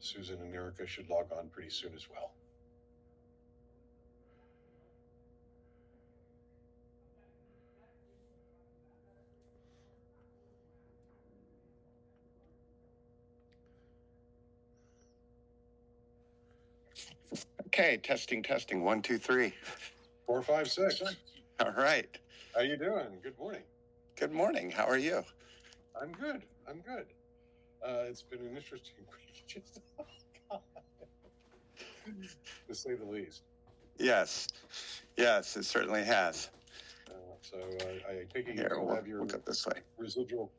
Susan and Erica should log on pretty soon as well. Okay, testing. 1, 2, 3. 4, 5, 6. All right. How you doing? Good morning. Good morning. How are you? I'm good. It's been an interesting week, just to say the least. Yes, it certainly has. I take it you Here, still have your we'll go this way. residual.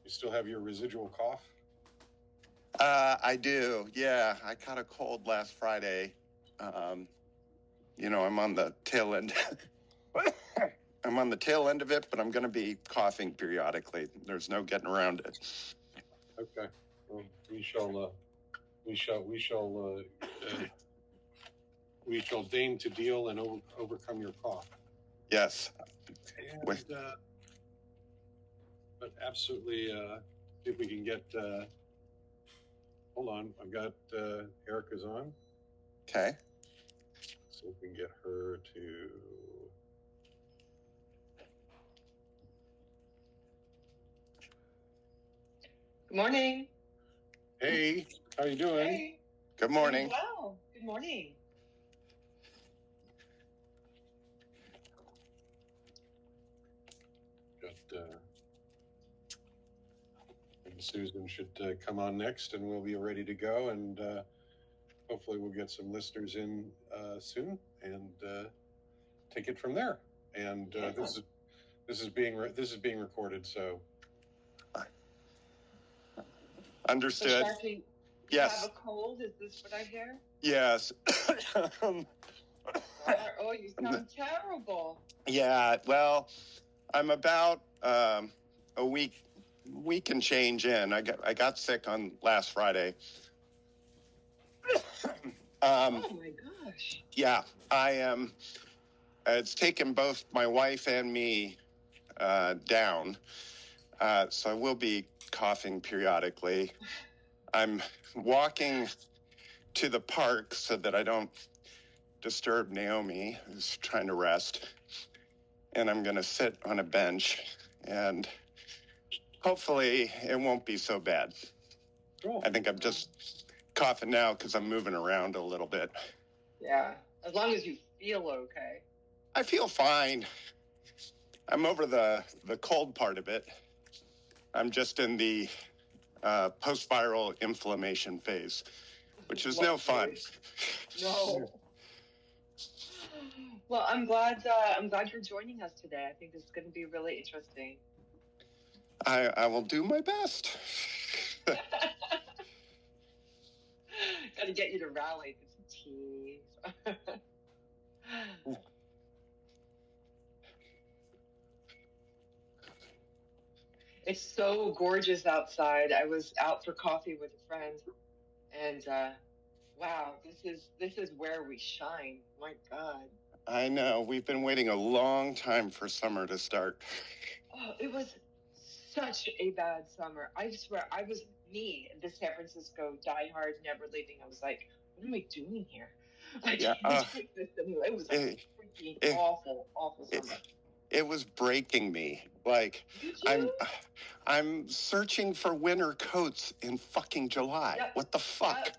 You still have your residual cough? I do. Yeah, I caught a cold last Friday. I'm on the tail end. I'm on the tail end of it, but I'm going to be coughing periodically. There's no getting around it. Okay. Well, we shall deign to deal and overcome your cough. Yes. And, but absolutely, if we can get. Hold on, I've got Erica's on. Okay. So if we can get her to. Good morning. Hey, how you doing? Hey. Good morning. Doing well. Good morning. And Susan should come on next, and we'll be ready to go. And hopefully, we'll get some listeners in soon, and take it from there. And this is being recorded, so. Understood. So Sharky, yes. You have a cold? Is this what I hear? Yes. Oh, you sound terrible. Yeah. Well, I'm about a week and change in. I got sick on last Friday. Oh my gosh. Yeah, I am. It's taken both my wife and me down, so I will be coughing periodically. I'm walking to the park so that I don't disturb Naomi, who's trying to rest. And I'm going to sit on a bench, and hopefully it won't be so bad. Cool. I think I'm just coughing now because I'm moving around a little bit. Yeah, as long as you feel okay. I feel fine. I'm over the cold part of it. I'm just in the post-viral inflammation phase, which is no fun. No. Well, I'm glad you're joining us today. I think this is going to be really interesting. I will do my best. Got to get you to rally for some tea. It's so gorgeous outside. I was out for coffee with a friend, and wow, this is where we shine. My God. I know. We've been waiting a long time for summer to start. Oh, it was such a bad summer. I swear, I was me, the San Francisco diehard, never leaving. I was like, what am I doing here? I can't take this anymore. It was a freaking awful summer. It was breaking me. Like, I'm searching for winter coats in fucking July. Yep. What the fuck? Yep.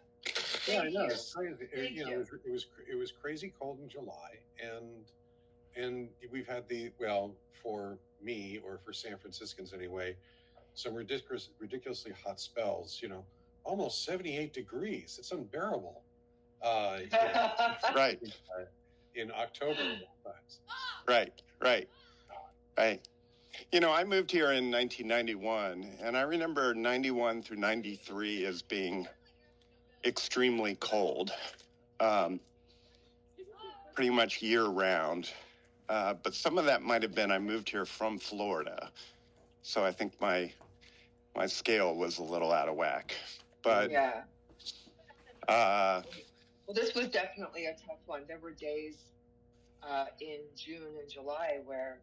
Yeah, I know. It's crazy. It was crazy cold in July, and we've had for me, or for San Franciscans anyway, some ridiculously hot spells. Almost 78 degrees. It's unbearable. Right. In October. Right. I moved here in 1991, and I remember 91 through 93 as being extremely cold, pretty much year-round. But some of that might have been I moved here from Florida, so I think my scale was a little out of whack. But yeah. Well, this was definitely a tough one. There were days in June and July where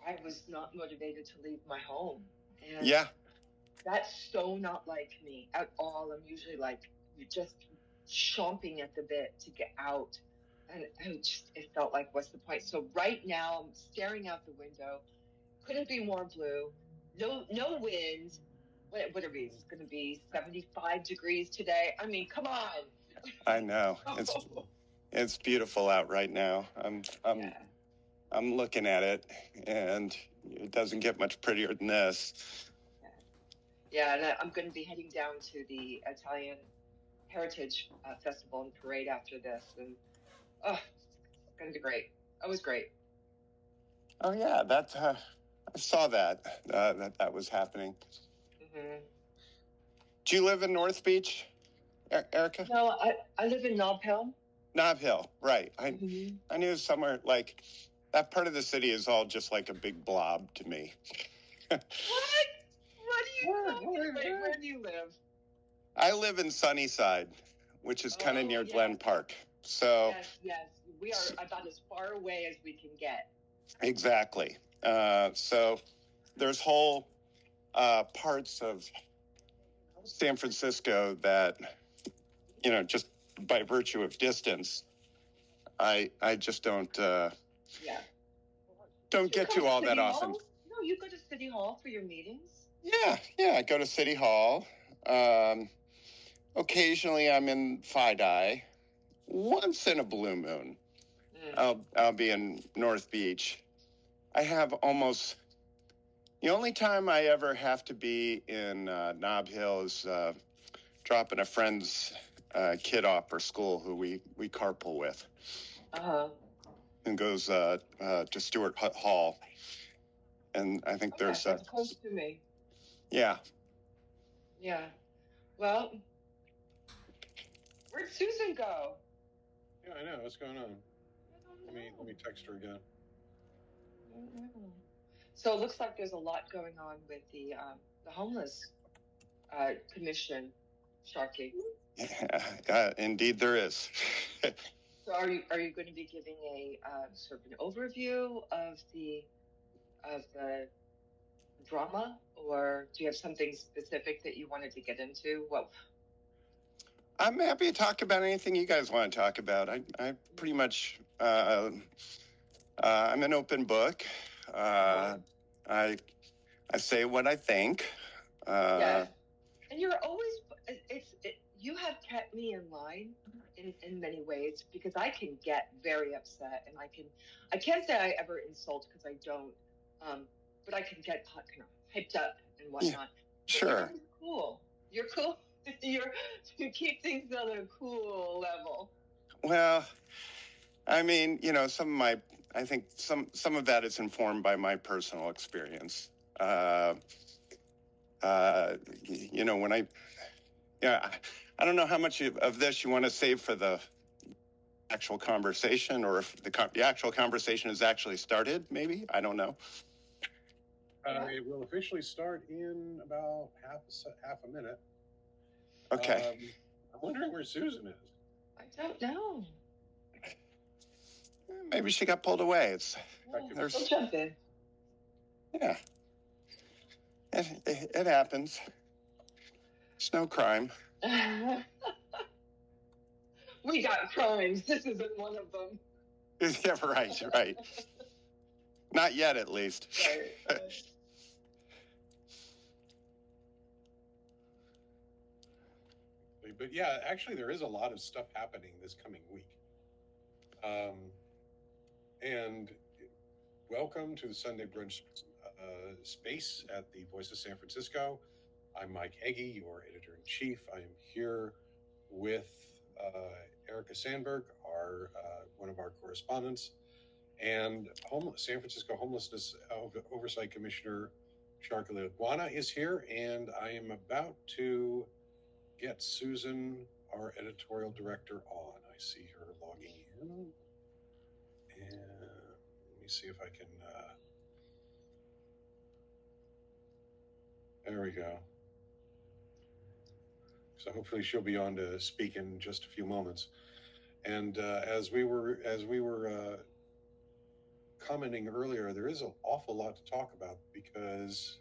I was not motivated to leave my home. And yeah. That's so not like me at all. I'm usually like just chomping at the bit to get out. And it felt like, what's the point? So right now I'm staring out the window. Couldn't be more blue. No wind. What are we? It's going to be 75 degrees today. I mean, come on. I know. It's beautiful out right now. I'm looking at it, and it doesn't get much prettier than this. Yeah, and I'm going to be heading down to the Italian Heritage Festival and Parade after this, and it's going to be great. It was great. Oh yeah, I saw that that was happening. Mm-hmm. Do you live in North Beach, Erica? No, I live in Nob Hill. Nob Hill, right. I knew somewhere like that part of the city is all just like a big blob to me. What? What are you talking about? Where do you live? I live in Sunnyside, which is kind of near Glen Park. So yes, we are about as far away as we can get. Exactly. So there's whole parts of San Francisco that, just by virtue of distance, I just don't get to all that often. No, you go to City Hall for your meetings? Yeah, I go to City Hall. Occasionally I'm in FIDI. Once in a blue moon, I'll be in North Beach. I have almost... The only time I ever have to be in Nob Hill is dropping a friend's kid off for school who we carpool with. And goes to Stewart Hall. And I think there's... That's close to me. Yeah. Yeah. Well, where'd Susan go? Yeah, I know. What's going on? Let me text her again. So it looks like there's a lot going on with the homeless commission, Sharky. Indeed, there is. So are you going to be giving a sort of an overview of the drama, or do you have something specific that you wanted to get into? Well, I'm happy to talk about anything you guys want to talk about. I pretty much I'm an open book. I say what I think. Yes. And you're always you have kept me in line in many ways, because I can get very upset, and I can't say I ever insult, because I don't, but I can get kind of hyped up and whatnot. Yeah, sure. You're cool. You keep things on a cool level. Well, I mean, I think some of that is informed by my personal experience. When I don't know how much of this you want to save for the actual conversation, or if the actual conversation has actually started, maybe. I don't know. It will officially start in about half a minute. Okay. I'm wondering where Susan is. I don't know. Maybe she got pulled away. She'll jump in. Yeah. It happens. It's no crime. We got crimes. This isn't one of them. Yeah, right. Not yet, at least. Right. But yeah, actually, there is a lot of stuff happening this coming week. And welcome to the Sunday Brunch space at the Voice of San Francisco. I'm Mike Egge, your editor-in-chief. I am here with Erica Sandberg, one of our correspondents, and San Francisco Homelessness Oversight Commissioner Sharky Laguana is here, and I am about to get Susan, our editorial director, on. I see her logging in, and let me see if I can. There we go. So hopefully she'll be on to speak in just a few moments. And as we were commenting earlier, there is an awful lot to talk about, because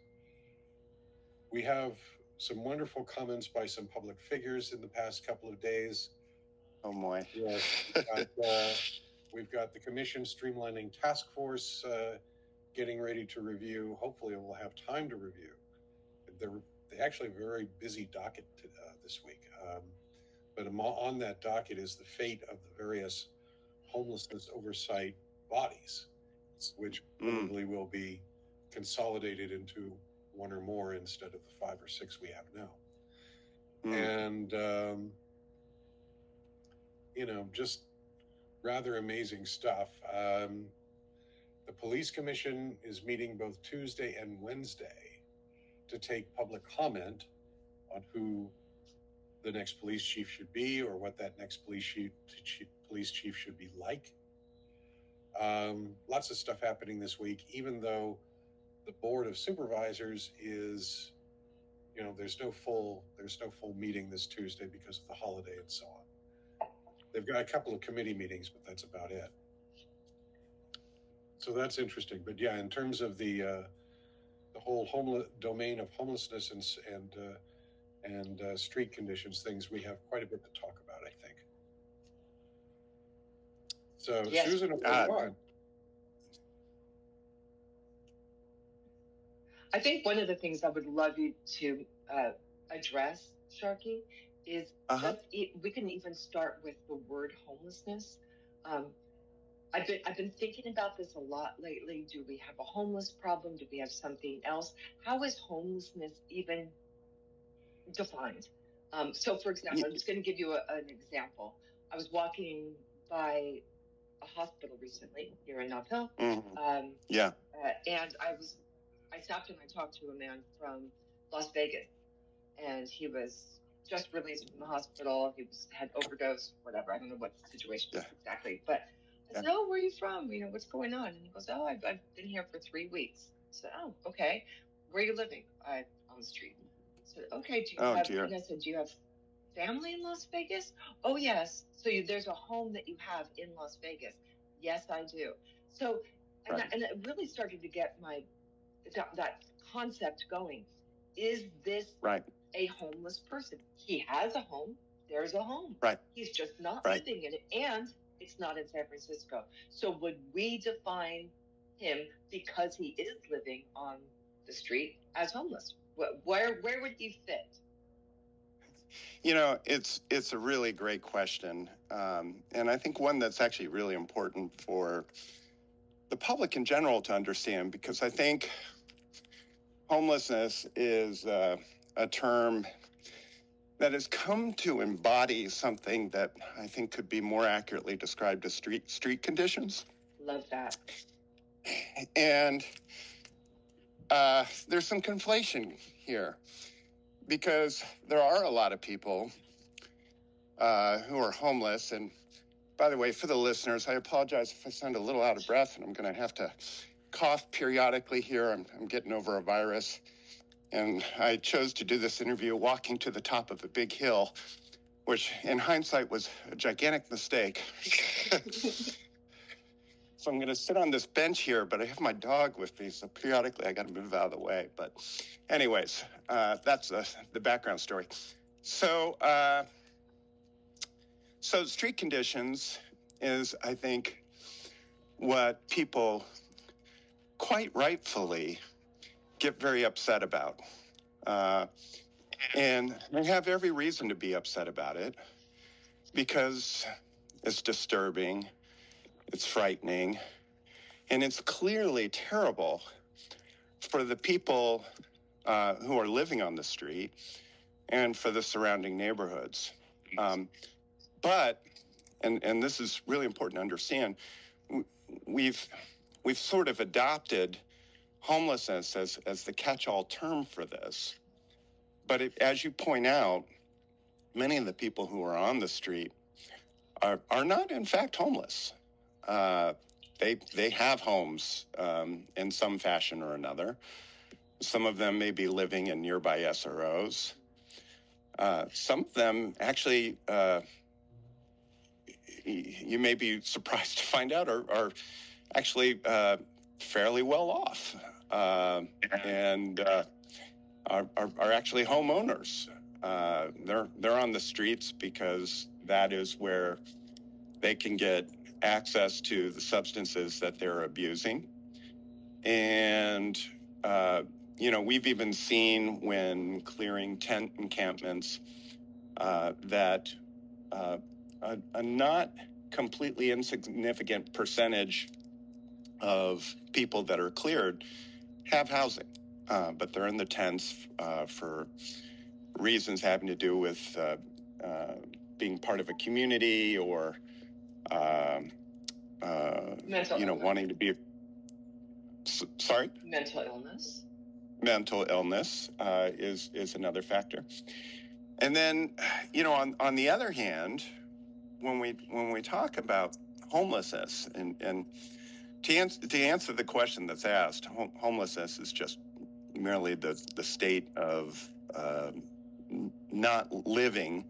We have some wonderful comments by some public figures in the past couple of days. Oh, boy. Yes. We've got the Commission Streamlining Task Force getting ready to review. Hopefully we'll have time to review. They actually have a very busy docket this week. But on that docket is the fate of the various homelessness oversight bodies, which probably will be consolidated into one or more instead of the 5 or 6 we have now. And, just rather amazing stuff. The Police Commission is meeting both Tuesday and Wednesday to take public comment on who the next police chief should be or what that next police chief should be like. Lots of stuff happening this week, even though the Board of Supervisors is, there's no full meeting this Tuesday because of the holiday and so on. They've got a couple of committee meetings, but that's about it. So that's interesting. But yeah, in terms of the whole domain of homelessness and street conditions, things, we have quite a bit to talk about, I think. So, yes. Susan, I think one of the things I would love you to address, Sharky, is we can even start with the word homelessness. I've been thinking about this a lot lately. Do we have a homeless problem? Do we have something else? How is homelessness even defined? So, for example, I'm just going to give you an example. I was walking by a hospital recently here in Nob Hill. And I stopped and I talked to a man from Las Vegas, and he was just released from the hospital. He had overdosed, whatever. I don't know what the situation is exactly, but I said, "Oh, where are you from? What's going on?" And he goes, "Oh, I've been here for 3 weeks." I said, "Oh, okay. Where are you living?" On the street. I said, "Okay. And I said, do you have family in Las Vegas?" "Oh, yes." "So there's a home that you have in Las Vegas?" "Yes, I do." So, and it really started to get that concept going. Is this a homeless person? He has a home. There's a home. Right. He's just not living in it, and it's not in San Francisco. So would we define him because he is living on the street as homeless? Where would he fit? It's a really great question, and I think one that's actually really important for the public in general to understand, because I think homelessness is a term that has come to embody something that I think could be more accurately described as street conditions. Love that. And there's some conflation here, because there are a lot of people who are homeless. And by the way, for the listeners, I apologize if I sound a little out of breath, and I'm going to have to cough periodically here. I'm getting over a virus. And I chose to do this interview walking to the top of a big hill, which in hindsight was a gigantic mistake. So I'm going to sit on this bench here, but I have my dog with me, so periodically I got to move out of the way. But anyways, that's the background story. So street conditions is, I think, what people quite rightfully get very upset about. And they have every reason to be upset about it, because it's disturbing, it's frightening, and it's clearly terrible for the people who are living on the street and for the surrounding neighborhoods. But this is really important to understand, we've sort of adopted homelessness as the catch-all term for this. But as you point out, many of the people who are on the street are not, in fact, homeless. They have homes in some fashion or another. Some of them may be living in nearby SROs. Some of them actually, you may be surprised to find out, are actually fairly well off. And are actually homeowners. They're on the streets because that is where they can get access to the substances that they're abusing. And, we've even seen when clearing tent encampments that a not completely insignificant percentage of people that are cleared have housing, but they're in the tents for reasons having to do with being part of a community or wanting to be. Sorry? Mental illness. Mental illness is another factor. And then, on the other hand, when we talk about homelessness and to answer the question that's asked, homelessness is just merely the state of not living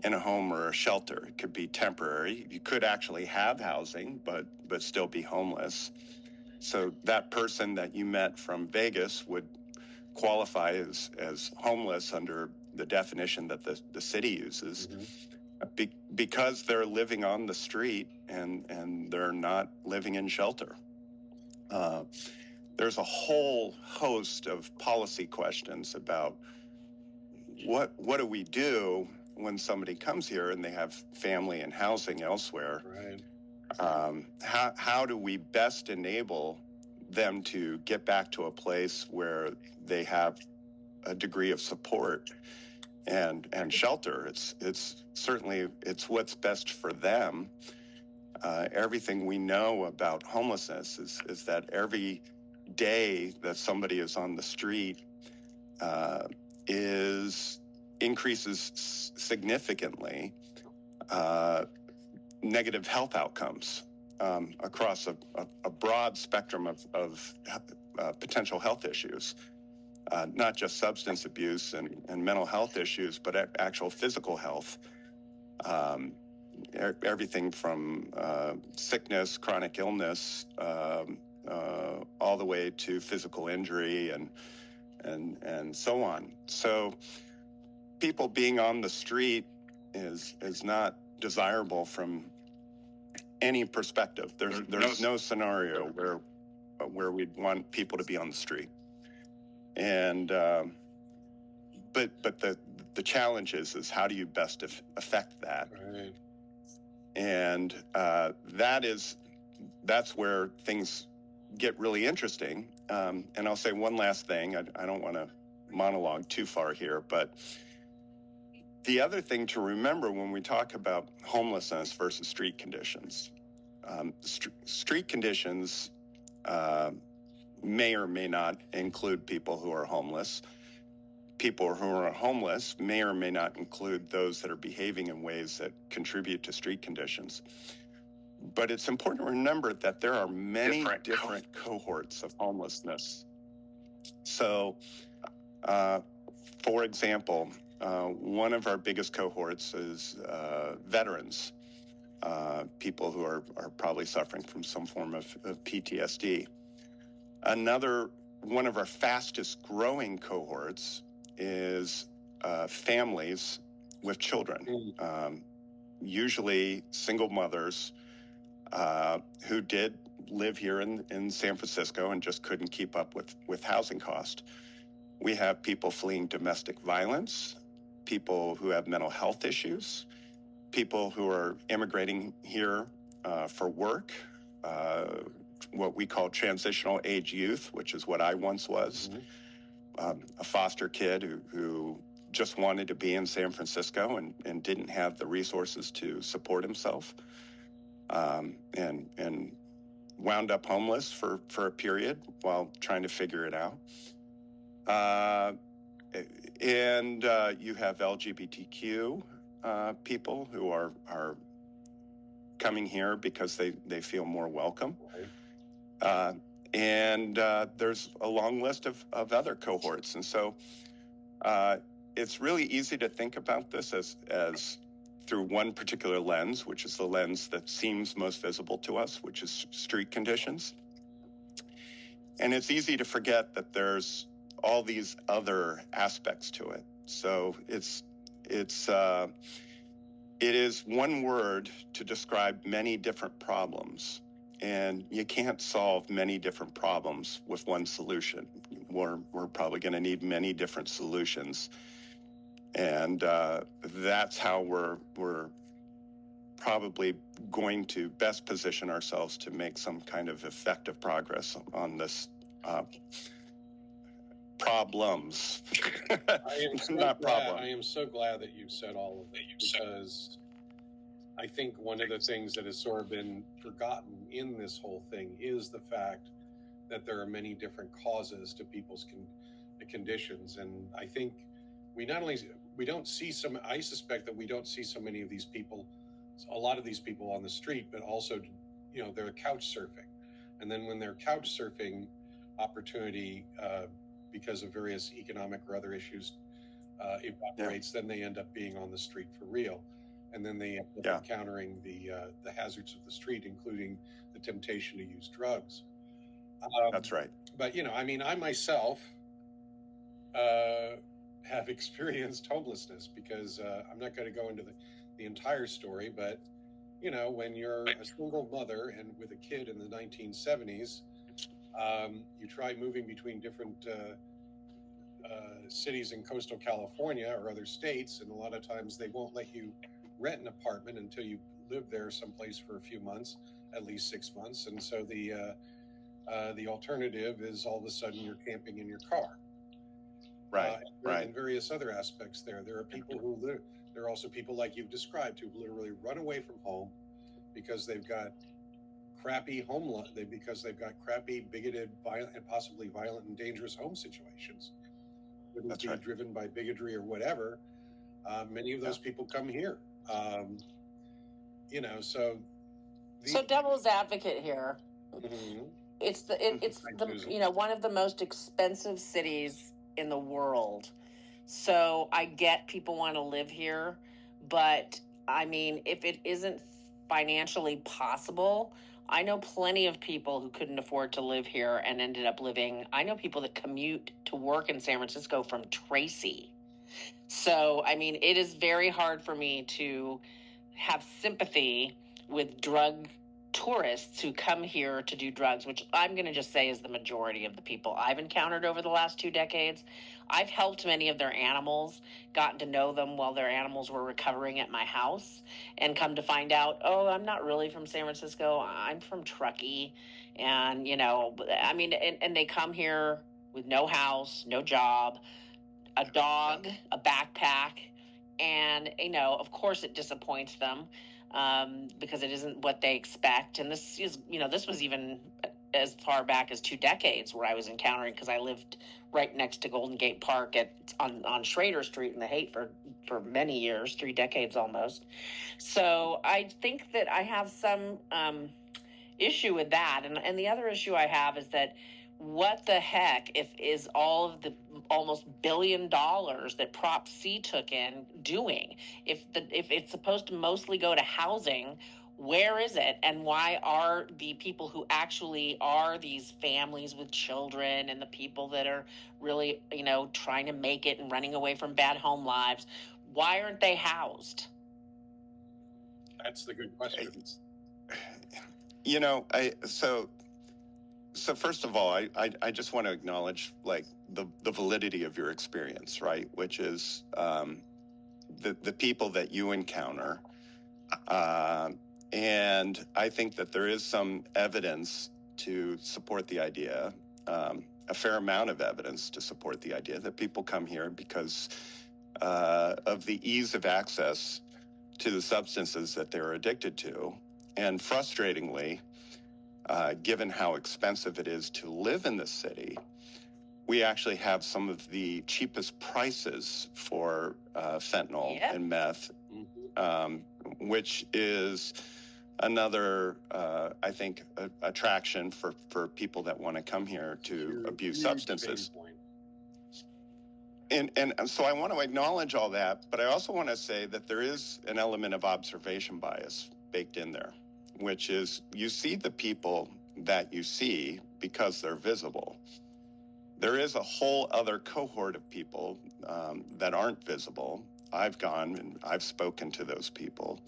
in a home or a shelter. It could be temporary. You could actually have housing, but still be homeless. So that person that you met from Vegas would qualify as homeless under the definition that the city uses, because they're living on the street and they're not living in shelter. There's a whole host of policy questions about what do we do when somebody comes here and they have family and housing elsewhere. Right. How do we best enable them to get back to a place where they have a degree of support and shelter? It's certainly what's best for them. Everything we know about homelessness is that every day that somebody is on the street increases significantly negative health outcomes across a broad spectrum of potential health issues, not just substance abuse and mental health issues, but actual physical health. Everything from sickness, chronic illness, all the way to physical injury and so on. So people being on the street is not desirable from any perspective. There's no scenario where we'd want people to be on the street. And but the challenge is how do you best affect that? Right. And that's where things get really interesting. And I'll say one last thing. I don't want to monologue too far here, but the other thing to remember when we talk about homelessness versus street conditions, street conditions may or may not include people who are homeless. People who are homeless may or may not include those that are behaving in ways that contribute to street conditions. But it's important to remember that there are many different cohorts of homelessness. So, for example, one of our biggest cohorts is veterans, people who are probably suffering from some form of PTSD. Another one of our fastest growing cohorts is families with children, usually single mothers who did live here in San Francisco and just couldn't keep up with housing cost. We have people fleeing domestic violence, people who have mental health issues, people who are immigrating here for work, what we call transitional age youth, which is what I once was, a foster kid who just wanted to be in San Francisco and didn't have the resources to support himself, and wound up homeless for a period while trying to figure it out. And you have LGBTQ people who are coming here because they feel more welcome. And there's a long list of other cohorts. And so it's really easy to think about this as through one particular lens, which is the lens that seems most visible to us, which is street conditions. And it's easy to forget that there's all these other aspects to it. So it is one word to describe many different problems, and you can't solve many different problems with one solution. We're probably going to need many different solutions, and that's how we're probably going to best position ourselves to make some kind of effective progress on this problems. I am so glad that you said all of it, because I think one of the things that has sort of been forgotten in this whole thing is the fact that there are many different causes to people's conditions. And I think I suspect that we don't see so many of these people, a lot of these people on the street, but also, they're couch surfing. And then when they're couch surfing opportunity, because of various economic or other issues, evaporates, then they end up being on the street for real. And then they end up encountering the hazards of the street, including the temptation to use drugs. That's right. But, I myself have experienced homelessness, because I'm not going to go into the entire story, but, when you're a single mother and with a kid in the 1970s, you try moving between different cities in coastal California or other states, and a lot of times they won't let you rent an apartment until you live there someplace for a few months, at least 6 months. And so the alternative is all of a sudden you're camping in your car. Right. And various other aspects there. There are people who live. There are also people like you've described who literally run away from home because they've got crappy because they've got crappy, bigoted, violent, and possibly violent and dangerous home situations. That's right. Driven by bigotry or whatever. Many of those people come here. So devil's advocate here. Mm-hmm. It's one of the most expensive cities in the world. So I get people want to live here, but I mean, if it isn't financially possible, I know plenty of people who couldn't afford to live here and ended up living. I know people that commute to work in San Francisco from Tracy. So, I mean, it is very hard for me to have sympathy with drug tourists who come here to do drugs, which I'm going to just say is the majority of the people I've encountered over the last 2 decades. I've helped many of their animals, gotten to know them while their animals were recovering at my house, and come to find out, I'm not really from San Francisco. I'm from Truckee. And, and they come here with no house, no job, a dog, a backpack, and, of course it disappoints them. Because it isn't what they expect. And this was even as far back as 2 decades where I was encountering, because I lived right next to Golden Gate Park on Schrader Street in the Haight for many years, 3 decades almost. So I think that I have some issue with that. And the other issue I have is that what the heck is all of the almost $1 billion that Prop C took in doing? If it's supposed to mostly go to housing, where is it? And why are the people who actually are these families with children and the people that are really, trying to make it and running away from bad home lives, why aren't they housed? That's the good question. So first of all, I just want to acknowledge the validity of your experience, right? Which is the people that you encounter. And I think that there is some evidence to support the idea, a fair amount of evidence to support the idea that people come here because of the ease of access to the substances that they're addicted to. And frustratingly, given how expensive it is to live in this city, we actually have some of the cheapest prices for fentanyl and meth, which is another, I think, attraction for people that want to come here to abuse substances. And so I want to acknowledge all that, but I also want to say that there is an element of observation bias baked in there, which is you see the people that you see because they're visible. There is a whole other cohort of people that aren't visible. I've gone and I've spoken to those people.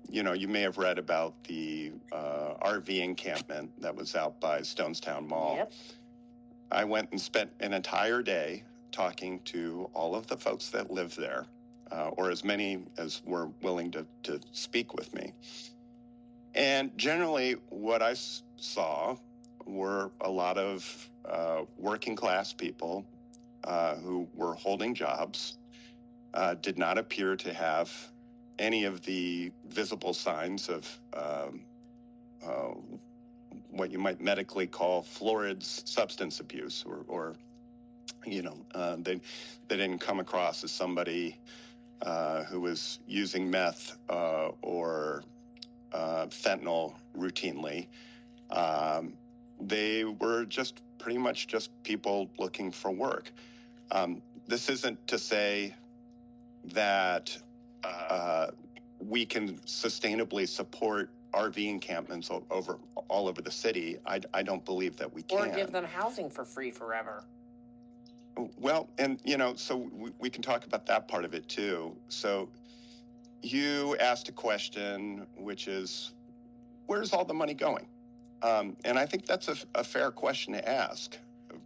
You may have read about the RV encampment that was out by Stonestown Mall. Yep. I went and spent an entire day talking to all of the folks that live there, or as many as were willing to speak with me. And generally, what I saw were a lot of working class people who were holding jobs, did not appear to have any of the visible signs of what you might medically call florid substance abuse, or they didn't come across as somebody who was using meth or fentanyl routinely. They were just pretty much just people looking for work. This isn't to say that we can sustainably support RV encampments all over the city. I don't believe that we can. Or give them housing for free forever. Well, and, so we can talk about that part of it, too. So you asked a question, which is, where's all the money going? And I think that's a fair question to ask,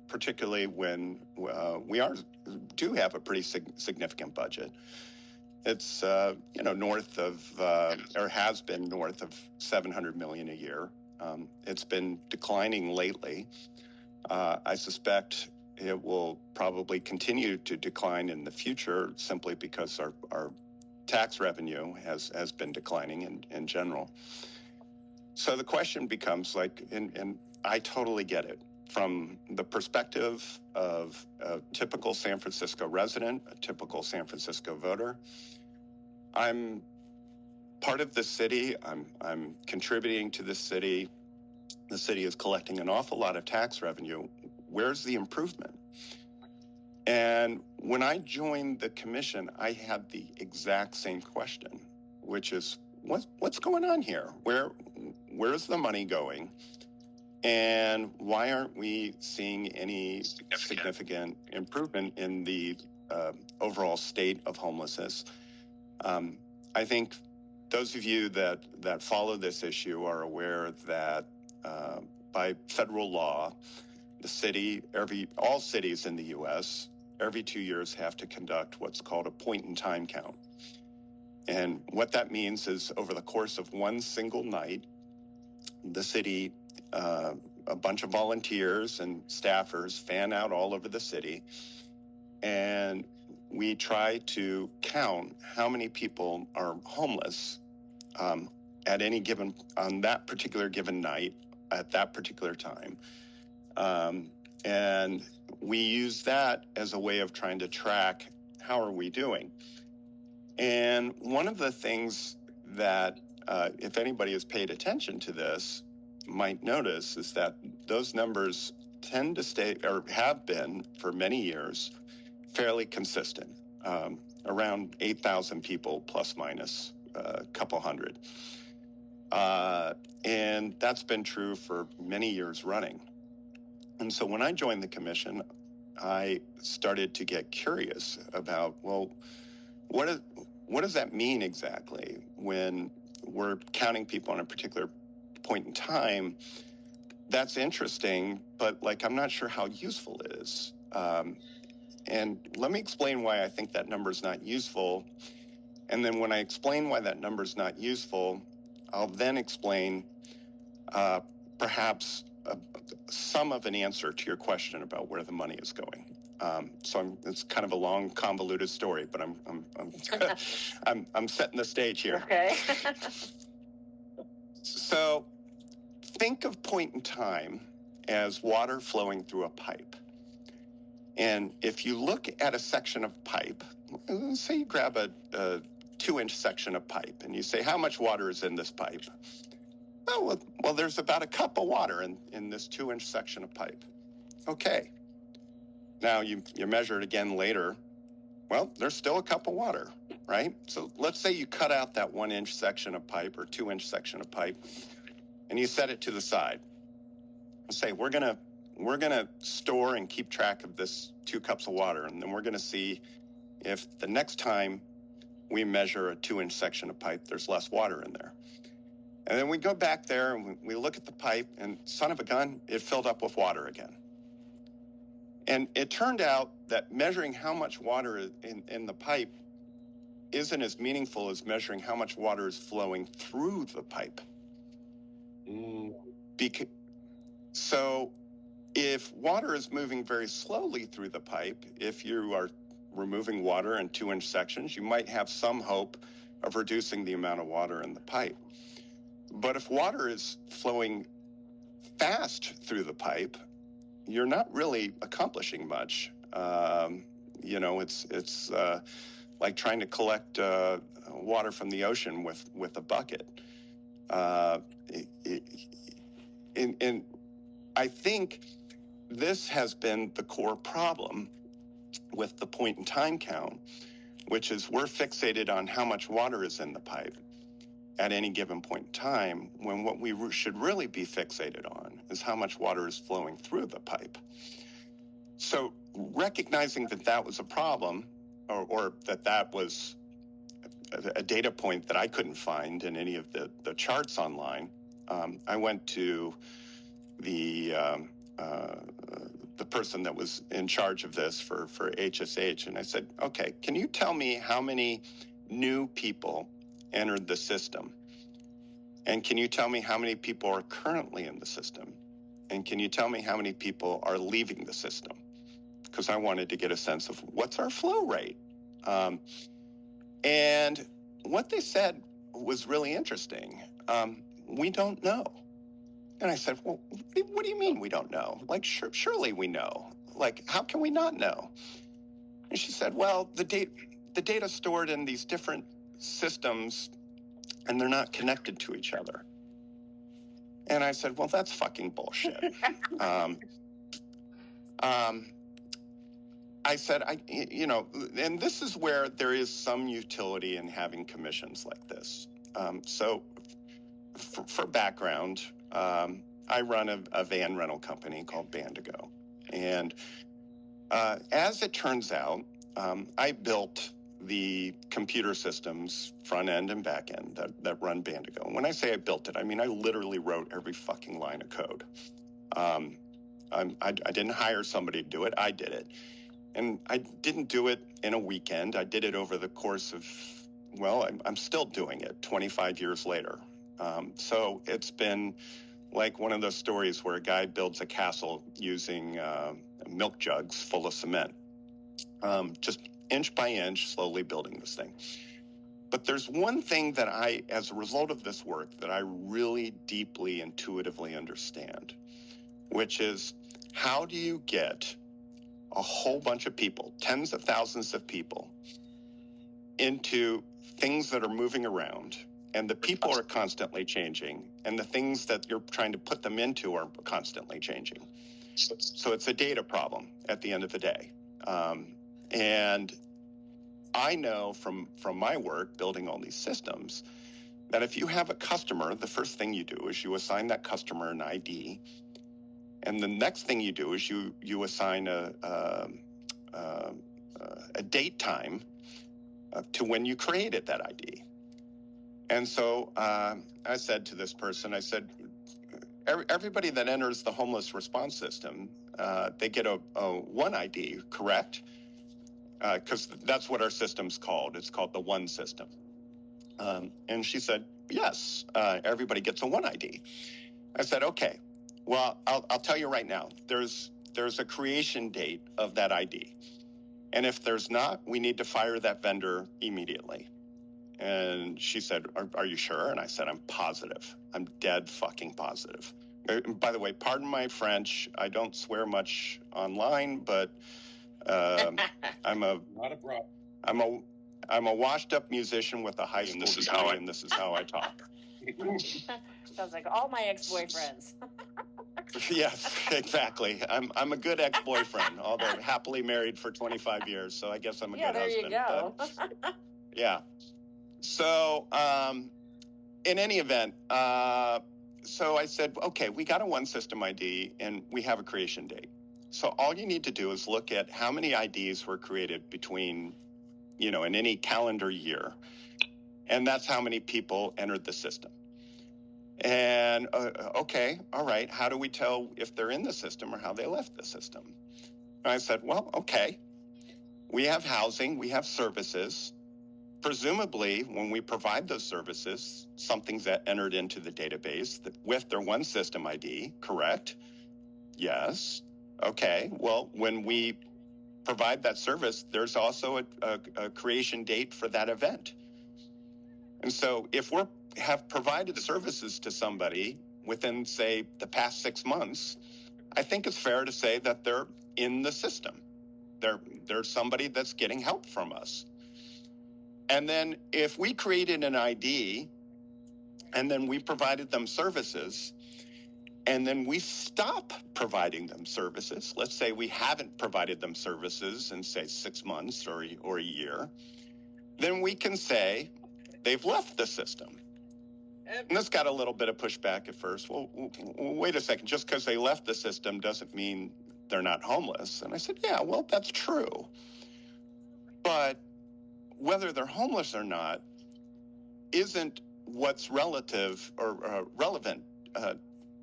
particularly when we do have a pretty significant budget. It's, north of, or has been north of $700 million a year. It's been declining lately. I suspect it will probably continue to decline in the future simply because our tax revenue has been declining in general. So the question becomes and I totally get it, from the perspective of a typical San Francisco resident, a typical San Francisco voter. I'm part of the city. I'm contributing to the city. The city is collecting an awful lot of tax revenue. Where's the improvement? And when I joined the commission, I had the exact same question, which is, what's going on here? Where's the money going? And why aren't we seeing any significant improvement in the overall state of homelessness? I think those of you that follow this issue are aware that by federal law, the city, all cities in the U.S., every 2 years have to conduct what's called a point-in-time count. And what that means is over the course of one single night, the city, a bunch of volunteers and staffers fan out all over the city, and we try to count how many people are homeless on that particular given night at that particular time. And we use that as a way of trying to track how are we doing. And one of the things that, if anybody has paid attention to this, might notice is that those numbers tend to stay, or have been for many years, fairly consistent, around 8,000 people plus minus a couple hundred. And that's been true for many years running. And so when I joined the commission, I started to get curious about, well, what does that mean exactly when we're counting people on a particular point in time? That's interesting, but I'm not sure how useful it is. And let me explain why I think that number is not useful. And then when I explain why that number is not useful, I'll then explain perhaps some of an answer to your question about where the money is going. So it's kind of a long, convoluted story, but I'm setting the stage here. Okay. So think of point in time as water flowing through a pipe. And if you look at a section of pipe, say you grab a 2-inch section of pipe and you say, how much water is in this pipe? Oh, well, there's about a cup of water in this 2-inch section of pipe. Okay. Now you measure it again later. Well, there's still a cup of water, right? So let's say you cut out that 1-inch section of pipe or 2-inch section of pipe and you set it to the side. Say, we're going to we're going to store and keep track of this 2 cups of water, and then we're going to see if the next time we measure a 2-inch section of pipe, there's less water in there. And then we go back there and we look at the pipe, and son of a gun, it filled up with water again. And it turned out that measuring how much water is in the pipe isn't as meaningful as measuring how much water is flowing through the pipe. So if water is moving very slowly through the pipe, if you are removing water in 2-inch sections, you might have some hope of reducing the amount of water in the pipe. But if water is flowing fast through the pipe, you're not really accomplishing much. It's like trying to collect water from the ocean with a bucket. And I think this has been the core problem with the point-in-time count, which is we're fixated on how much water is in the pipe at any given point in time, when what we should really be fixated on is how much water is flowing through the pipe. So recognizing that that was a problem, or that was a data point that I couldn't find in any of the charts online, I went to the person that was in charge of this for HSH, and I said, okay, can you tell me how many new people entered the system? And can you tell me how many people are currently in the system? And can you tell me how many people are leaving the system? Because I wanted to get a sense of what's our flow rate. And what they said was really interesting. We don't know. And I said, well, what do you mean we don't know? Like, surely we know. Like, how can we not know? And she said, well, the data stored in these different systems, and they're not connected to each other. And I said, well, that's fucking bullshit. I said, and this is where there is some utility in having commissions like this. So for background, I run a van rental company called Bandigo. And as it turns out, I built the computer systems, front end and back end, that run Bandigo. And when I say I built it, I mean I literally wrote every fucking line of code. I didn't hire somebody to do it. I did it. And I didn't do it in a weekend. I did it over the course of, well, I'm still doing it 25 years later. So it's been like one of those stories where a guy builds a castle using milk jugs full of cement. Just inch by inch, slowly building this thing. But there's one thing that I, as a result of this work, that I really deeply intuitively understand, which is how do you get a whole bunch of people, tens of thousands of people, into things that are moving around, and the people are constantly changing, and the things that you're trying to put them into are constantly changing. So it's a data problem at the end of the day. And I know from my work building all these systems that if you have a customer, the first thing you do is you assign that customer an ID. And the next thing you do is you assign a date time to when you created that ID. And so I said to this person, I said, everybody that enters the homeless response system, they get a one ID, correct? Because that's what our system's called. It's called the one system. And she said, yes, everybody gets a one ID. I said, okay, well, I'll tell you right now, there's a creation date of that ID. And if there's not, we need to fire that vendor immediately. And she said, are you sure? And I said, I'm positive. I'm dead fucking positive. By the way, pardon my French. I don't swear much online, but I'm a washed up musician with a high school degree, and this is how I talk. Sounds like all my ex-boyfriends. Yes, exactly. I'm a good ex-boyfriend, although happily married for 25 years, so I guess I'm a good husband. Yeah, there you go. But, yeah. So, in any event, so I said, okay, we got a one system ID and we have a creation date. So all you need to do is look at how many IDs were created between, in any calendar year. And that's how many people entered the system. And, okay, all right, how do we tell if they're in the system or how they left the system? And I said, well, okay, we have housing, we have services. Presumably, when we provide those services, something's that entered into the database with their one system ID, correct? Yes. Okay, well, when we provide that service, there's also a creation date for that event. And so if we have provided services to somebody within, say, the past 6 months, I think it's fair to say that they're in the system. They're somebody that's getting help from us. And then if we created an ID and then we provided them services and then we stop providing them services, let's say we haven't provided them services in, say, 6 months or a year, then we can say they've left the system. And this got a little bit of pushback at first. Well, wait a second. Just because they left the system doesn't mean they're not homeless. And I said, yeah, well, that's true. But whether they're homeless or not isn't what's relative or relevant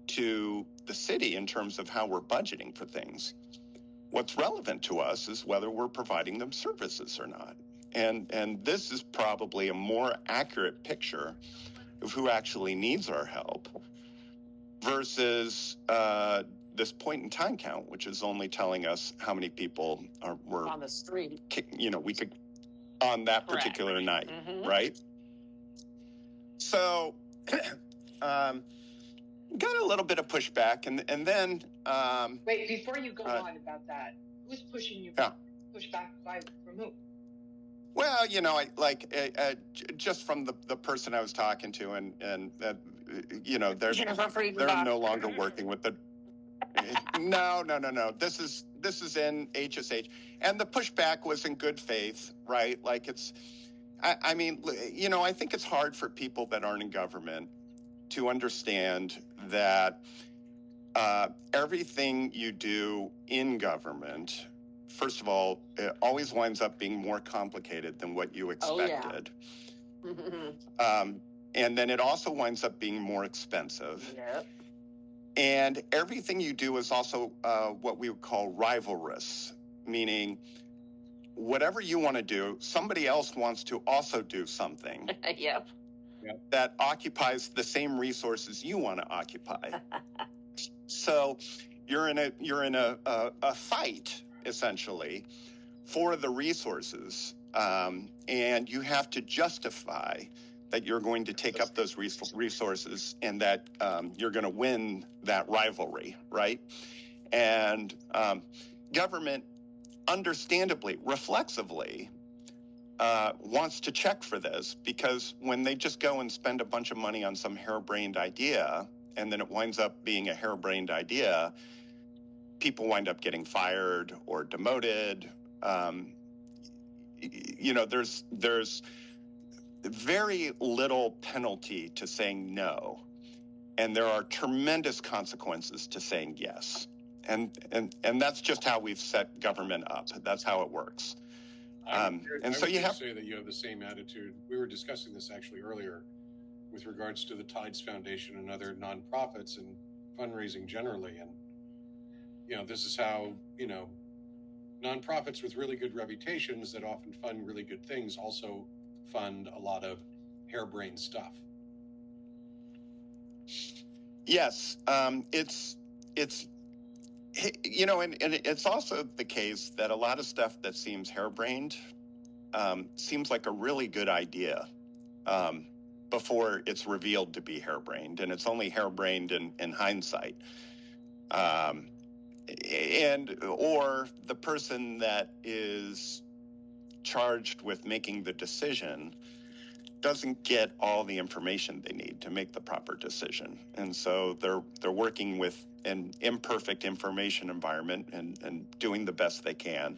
to the city in terms of how we're budgeting for things. What's relevant to us is whether we're providing them services or not. And this is probably a more accurate picture of who actually needs our help versus this point in time count, which is only telling us how many people were on the street. We could on that Correct. particular night, Mm-hmm. right? So got a little bit of pushback, and then wait, before you go on about that, who's pushing you? Push back from who? Well, just from the person I was talking to, and they're no longer working with the. No. This is in HSH, and the pushback was in good faith, right? Like I think it's hard for people that aren't in government to understand that everything you do in government, first of all, it always winds up being more complicated than what you expected. Oh, yeah. And then it also winds up being more expensive. Yep. And everything you do is also what we would call rivalrous, meaning whatever you want to do, somebody else wants to also do something. Yep. That occupies the same resources you want to occupy. So you're in a fight, essentially, for the resources, and you have to justify that you're going to take up those resources and that you're going to win that rivalry, right? And government, understandably, reflexively, wants to check for this, because when they just go and spend a bunch of money on some harebrained idea and then it winds up being a harebrained idea, people wind up getting fired or demoted. There's very little penalty to saying no, and there are tremendous consequences to saying yes. And that's just how we've set government up. That's how it works. So you have to say that you have the same attitude. We were discussing this actually earlier with regards to the Tides Foundation and other nonprofits and fundraising generally. And, this is how, nonprofits with really good reputations that often fund really good things also fund a lot of harebrained stuff. Yes. It's and it's also the case that a lot of stuff that seems harebrained seems like a really good idea before it's revealed to be harebrained, and it's only harebrained in hindsight. Or the person that is charged with making the decision doesn't get all the information they need to make the proper decision, and so they're working with an imperfect information environment and doing the best they can.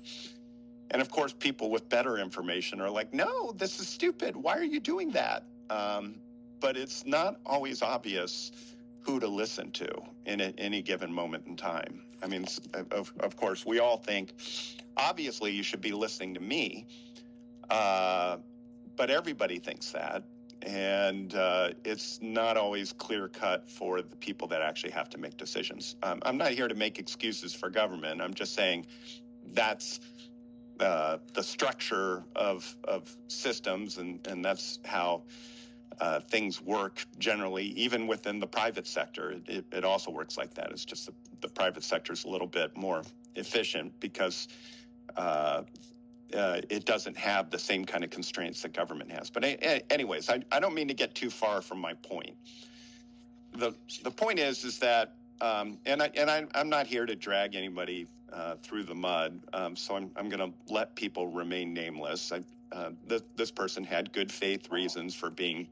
And of course, people with better information are like, no, this is stupid. Why are you doing that? But it's not always obvious who to listen to in any given moment in time. I mean, of course, we all think, obviously, you should be listening to me, but everybody thinks that, and it's not always clear-cut for the people that actually have to make decisions. I'm not here to make excuses for government. I'm just saying that's the structure of systems, and that's how things work generally, even within the private sector. It also works like that. It's just the private sector is a little bit more efficient because it doesn't have the same kind of constraints that government has. But anyways, I don't mean to get too far from my point. The point is that, I'm not here to drag anybody through the mud, so I'm going to let people remain nameless. This person had good faith reasons for being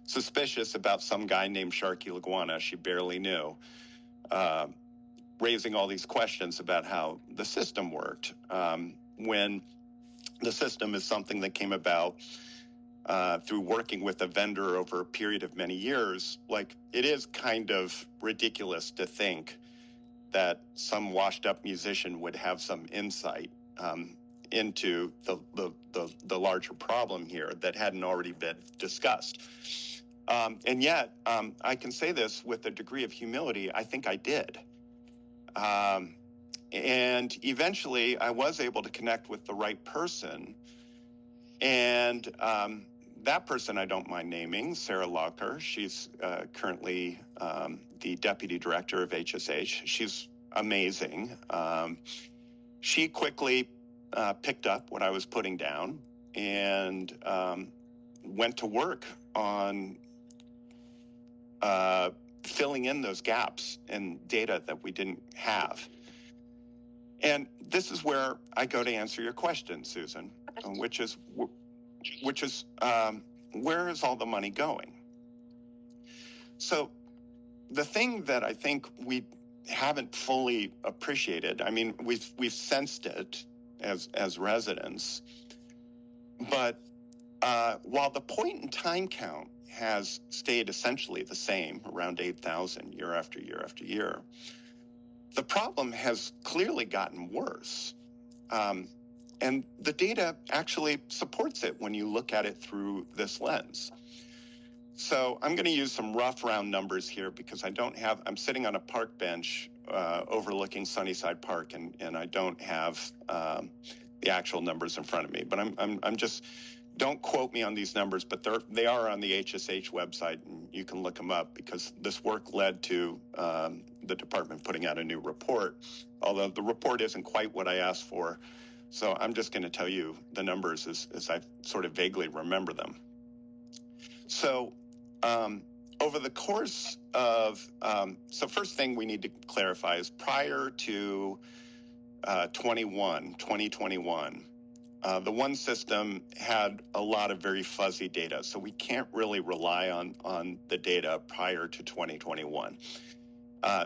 suspicious about some guy named Sharky Laguana she barely knew, raising all these questions about how the system worked, when the system is something that came about through working with a vendor over a period of many years. Like, it is kind of ridiculous to think that some washed up musician would have some insight into the larger problem here that hadn't already been discussed. And yet, I can say this with a degree of humility, I think I did. And eventually, I was able to connect with the right person. And that person I don't mind naming, Sarah Locker. She's currently the deputy director of HSH. She's amazing. She quickly picked up what I was putting down and went to work on filling in those gaps in data that we didn't have. And this is where I go to answer your question, Susan, which is where is all the money going? So the thing that I think we haven't fully appreciated, I mean, we've sensed it as residents, but while the point in time count has stayed essentially the same, around 8,000 year after year after year, the problem has clearly gotten worse. And the data actually supports it when you look at it through this lens. So I'm going to use some rough round numbers here because I'm sitting on a park bench overlooking Sunnyside Park, and I don't have the actual numbers in front of me. But I'm just, don't quote me on these numbers, but they are on the HSH website, and you can look them up because this work led to the department putting out a new report, although the report isn't quite what I asked for. So I'm just going to tell you the numbers as I sort of vaguely remember them. So over the course of, so first thing we need to clarify is prior to 2021, the one system had a lot of very fuzzy data. So we can't really rely on the data prior to 2021.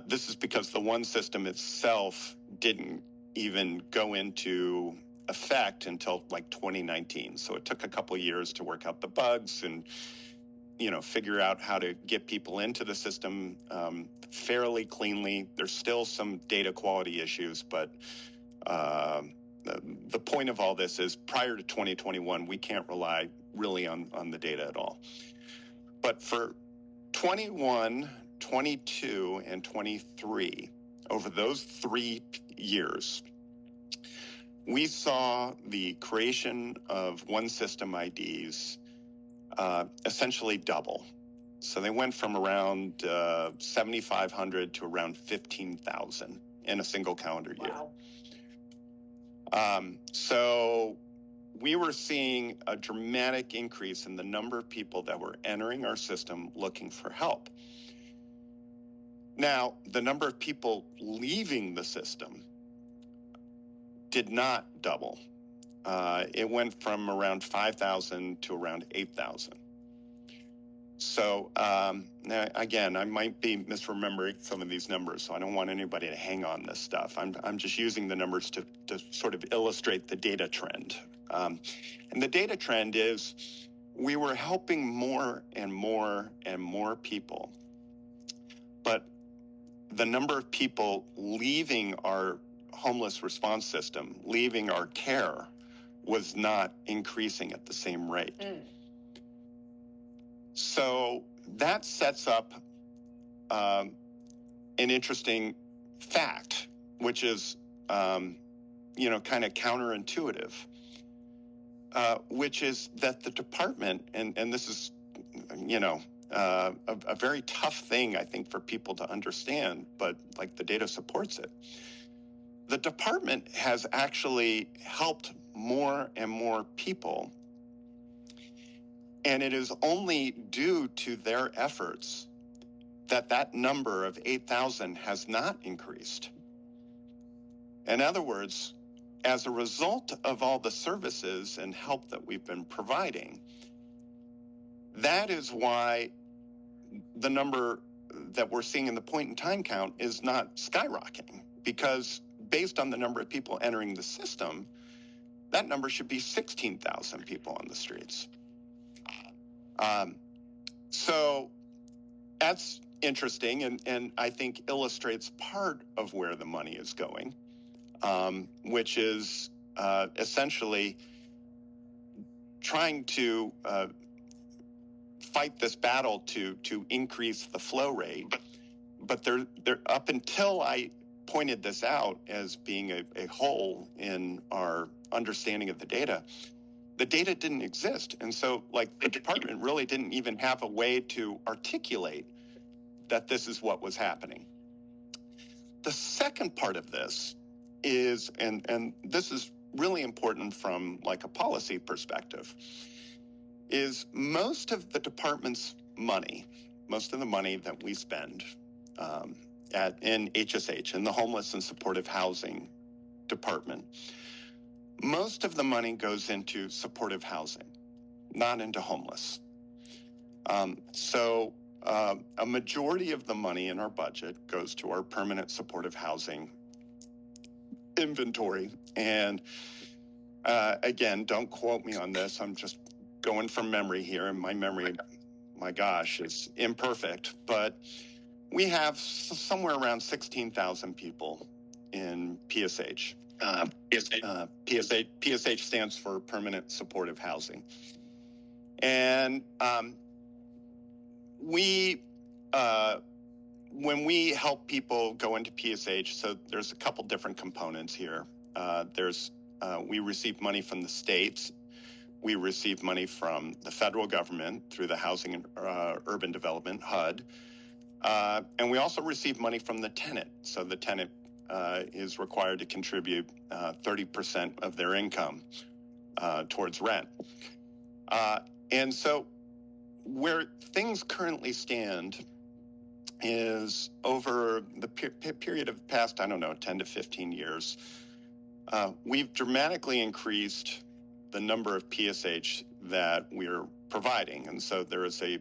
This is because the one system itself didn't even go into effect until like 2019. So it took a couple of years to work out the bugs and, figure out how to get people into the system fairly cleanly. There's still some data quality issues, but the point of all this is prior to 2021, we can't rely really on the data at all. But for 21, 22, and 23, over those 3 years, we saw the creation of one system IDs essentially double. So they went from around 7,500 to around 15,000 in a single calendar year. Wow. So we were seeing a dramatic increase in the number of people that were entering our system looking for help. Now, the number of people leaving the system did not double. It went from around 5,000 to around 8,000. So, again, I might be misremembering some of these numbers, so I don't want anybody to hang on this stuff. I'm just using the numbers to sort of illustrate the data trend. And the data trend is we were helping more and more and more people but the number of people leaving our homeless response system, leaving our care, was not increasing at the same rate. So that sets up an interesting fact, which is, kind of counterintuitive, which is that the department, and this is, a very tough thing, I think, for people to understand, but like the data supports it. The department has actually helped more and more people, and it is only due to their efforts that number of 8,000 has not increased. In other words, as a result of all the services and help that we've been providing, that is why the number that we're seeing in the point-in-time count is not skyrocketing, because based on the number of people entering the system, that number should be 16,000 people on the streets. So that's interesting, and I think illustrates part of where the money is going, which is essentially trying to fight this battle to increase the flow rate. But they're up until I pointed this out as being a hole in our understanding of the data didn't exist. And so, like, the department really didn't even have a way to articulate that this is what was happening. The second part of this is, and this is really important from like a policy perspective, is most of the department's money, most of the money that we spend in HSH, in the Homeless and Supportive Housing Department, most of the money goes into supportive housing, not into homeless. So a majority of the money in our budget goes to our permanent supportive housing inventory. And again, don't quote me on this. I'm just going from memory here, and my memory, my gosh, is imperfect. But we have somewhere around 16,000 people in PSH. PSH stands for Permanent Supportive Housing. And when we help people go into PSH, so there's a couple different components here. We receive money from the states. We receive money from the federal government through the Housing and Urban Development, HUD. And we also receive money from the tenant. So the tenant is required to contribute 30% of their income towards rent. And so where things currently stand is over the period of the past, 10 to 15 years, we've dramatically increased the number of PSH that we're providing. And so there is a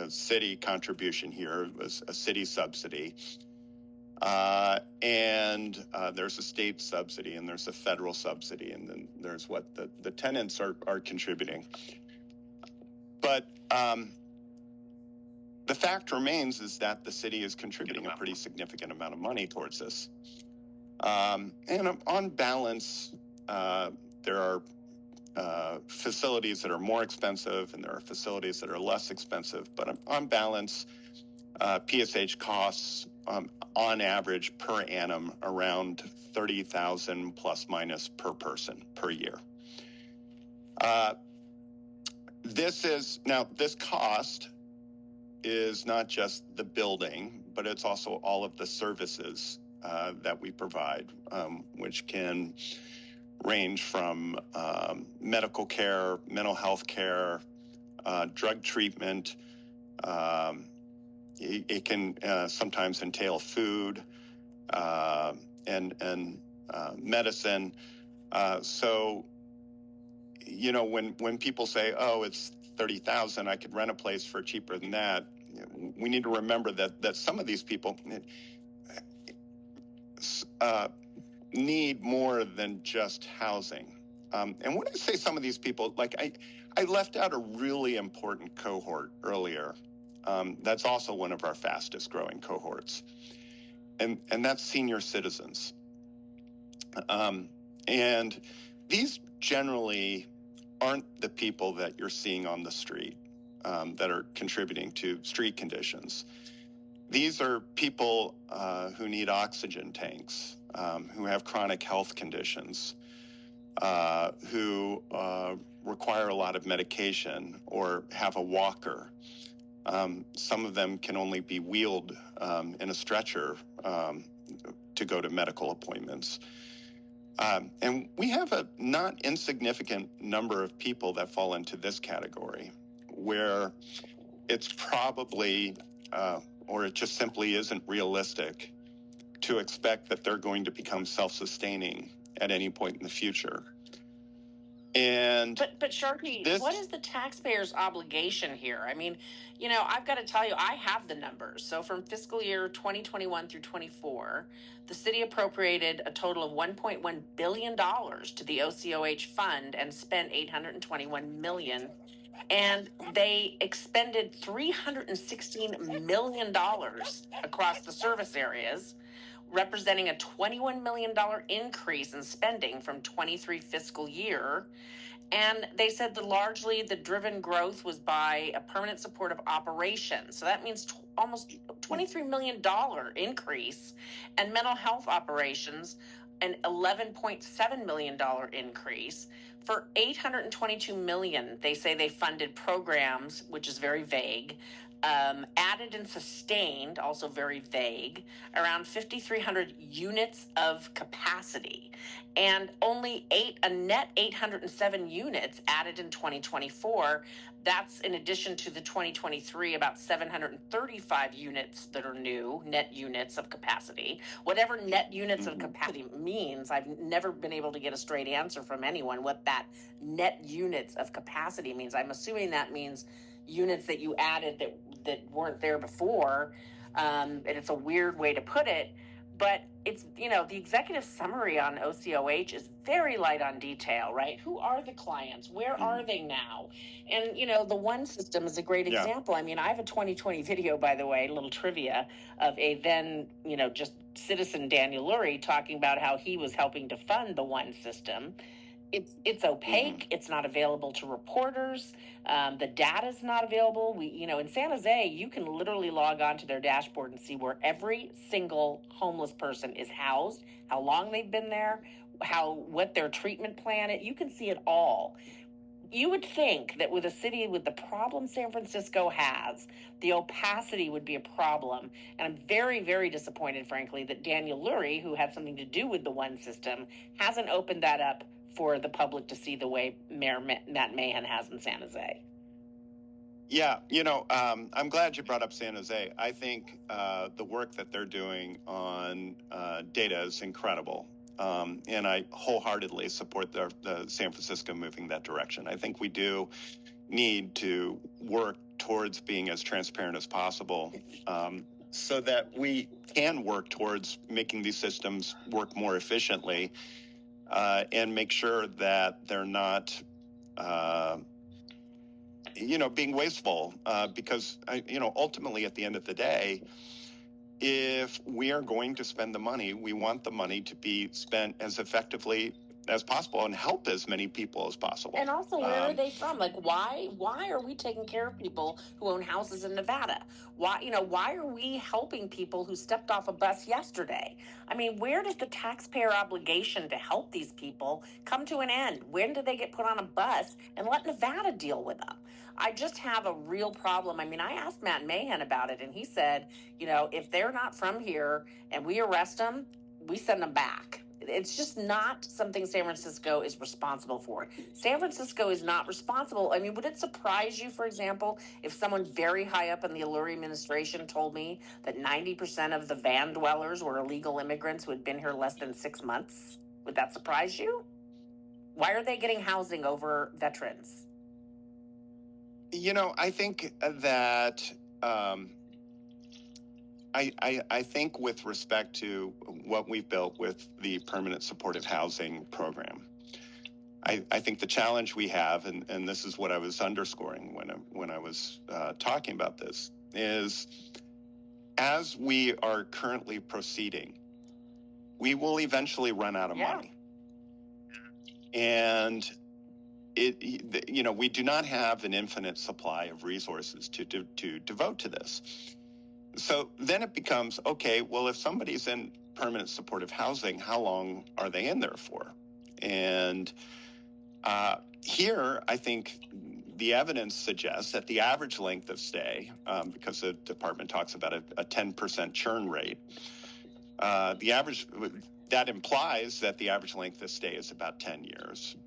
city contribution here, a city subsidy. And there's a state subsidy, and there's a federal subsidy, and then there's what the tenants are contributing. But the fact remains is that the city is contributing a pretty significant amount of money towards this. And on balance, there are facilities that are more expensive, and there are facilities that are less expensive. But on balance, PSH costs on average per annum around $30,000 plus minus per person per year. This cost is not just the building, but it's also all of the services that we provide, which can range from medical care, mental health care, drug treatment. It can sometimes entail food and medicine. So, when people say, "Oh, it's $30,000, I could rent a place for cheaper than that," we need to remember that some of these people need more than just housing. And when I say some of these people, like I left out a really important cohort earlier, That's also one of our fastest growing cohorts. And that's senior citizens. And these generally aren't the people that you're seeing on the street that are contributing to street conditions. These are people who need oxygen tanks, who have chronic health conditions, who require a lot of medication or have a walker. Some of them can only be wheeled in a stretcher to go to medical appointments. And we have a not insignificant number of people that fall into this category, where it's probably, or it just simply isn't realistic to expect that they're going to become self-sustaining at any point in the future. And but Sharky, what is the taxpayer's obligation here? I mean, you know, I've got to tell you, I have the numbers. So from fiscal year 2021 through 24, the city appropriated a total of $1.1 billion to the OCOH fund and spent $821 million. And they expended $316 million across the service areas, representing a $21 million increase in spending from 23 fiscal year. And they said that largely the driven growth was by a permanent support of operations. So that means almost $23 million increase, and mental health operations, an $11.7 million increase. For $822 million, they say they funded programs, which is very vague, added and sustained, also very vague, around 5,300 units of capacity, and only a net 807 units added in 2024. That's in addition to the 2023, about 735 units that are new, net units of capacity. Whatever net units of capacity means, I've never been able to get a straight answer from anyone what that net units of capacity means. I'm assuming that means units that you added that weren't there before. And it's a weird way to put it, but it's, you know, the executive summary on OCOH is very light on detail, right? Who are the clients? Where are they now? And, you know, the one system is a great example. I mean, I have a 2020 video, by the way, a little trivia of a then, you know, just citizen Daniel Lurie talking about how he was helping to fund the one system. It's opaque. It's not available to reporters. The data's not available. In San Jose, you can literally log on to their dashboard and see where every single homeless person is housed, how long they've been there, what their treatment plan is. You can see it all. You would think that with a city with the problem San Francisco has, the opacity would be a problem. And I'm very, very disappointed, frankly, that Daniel Lurie, who had something to do with the one system, hasn't opened that up for the public to see the way Mayor Matt Mahan has in San Jose. Yeah, I'm glad you brought up San Jose. I think the work that they're doing on data is incredible. And I wholeheartedly support the San Francisco moving that direction. I think we do need to work towards being as transparent as possible so that we can work towards making these systems work more efficiently and make sure that they're not, being wasteful because, ultimately at the end of the day, if we are going to spend the money, we want the money to be spent as effectively as possible and help as many people as possible. And also, where are they from? Like, why are we taking care of people who own houses in Nevada? Why are we helping people who stepped off a bus yesterday? I mean, where does the taxpayer obligation to help these people come to an end? When do they get put on a bus and let Nevada deal with them? I just have a real problem. I mean, I asked Matt Mahan about it, and he said, if they're not from here and we arrest them, we send them back. It's just not something San Francisco is responsible for. San Francisco is not responsible. I mean, would it surprise you, for example, if someone very high up in the Lurie administration told me that 90% of the van dwellers were illegal immigrants who had been here less than 6 months? Would that surprise you? Why are they getting housing over veterans? I think that I think with respect to what we've built with the permanent supportive housing program, I think the challenge we have, and this is what I was underscoring when I was talking about this, is, as we are currently proceeding, we will eventually run out of money. And we do not have an infinite supply of resources to devote to this. So then it becomes, okay, well, if somebody's in permanent supportive housing, how long are they in there for? And here, I think the evidence suggests that the average length of stay, because the department talks about a 10% churn rate, the average, that implies that the average length of stay is about 10 years.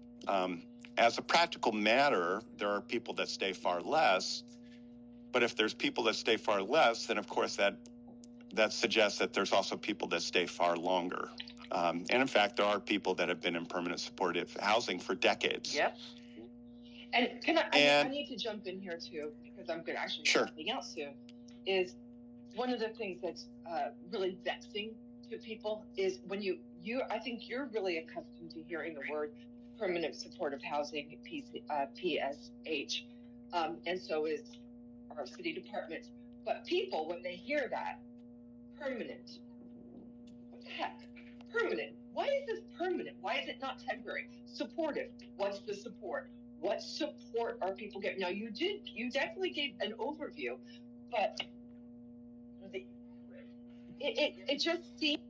As a practical matter, there are people that stay far less, but if there's people that stay far less, then of course that suggests that there's also people that stay far longer. And in fact, there are people that have been in permanent supportive housing for decades. Yep. And I need to jump in here too, because I'm going to actually do something else soon, is one of the things that's really vexing to people is when I think you're really accustomed to hearing the word permanent supportive housing, PSH, and so is our city departments. But people, when they hear that, permanent, what the heck? Permanent. Why is this permanent? Why is it not temporary? Supportive. What's the support? What support are people getting? Now, you definitely gave an overview, but it just seems.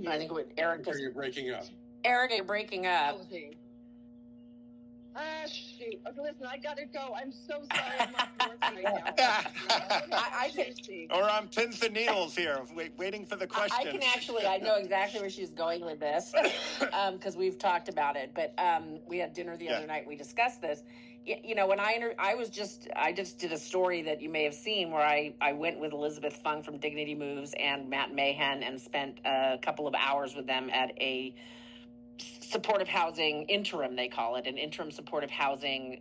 I think Eric is. You're breaking up. Eric, you're breaking up. Shoot. Okay, listen, I gotta go. I'm so sorry I'm not working right now. I can. Or on pins and needles here, waiting for the question. I can actually, I know exactly where she's going with this, because we've talked about it. But we had dinner the other night. We discussed this. When I just did a story that you may have seen where I went with Elizabeth Fung from Dignity Moves and Matt Mahan and spent a couple of hours with them at a supportive housing interim, they call it, an interim supportive housing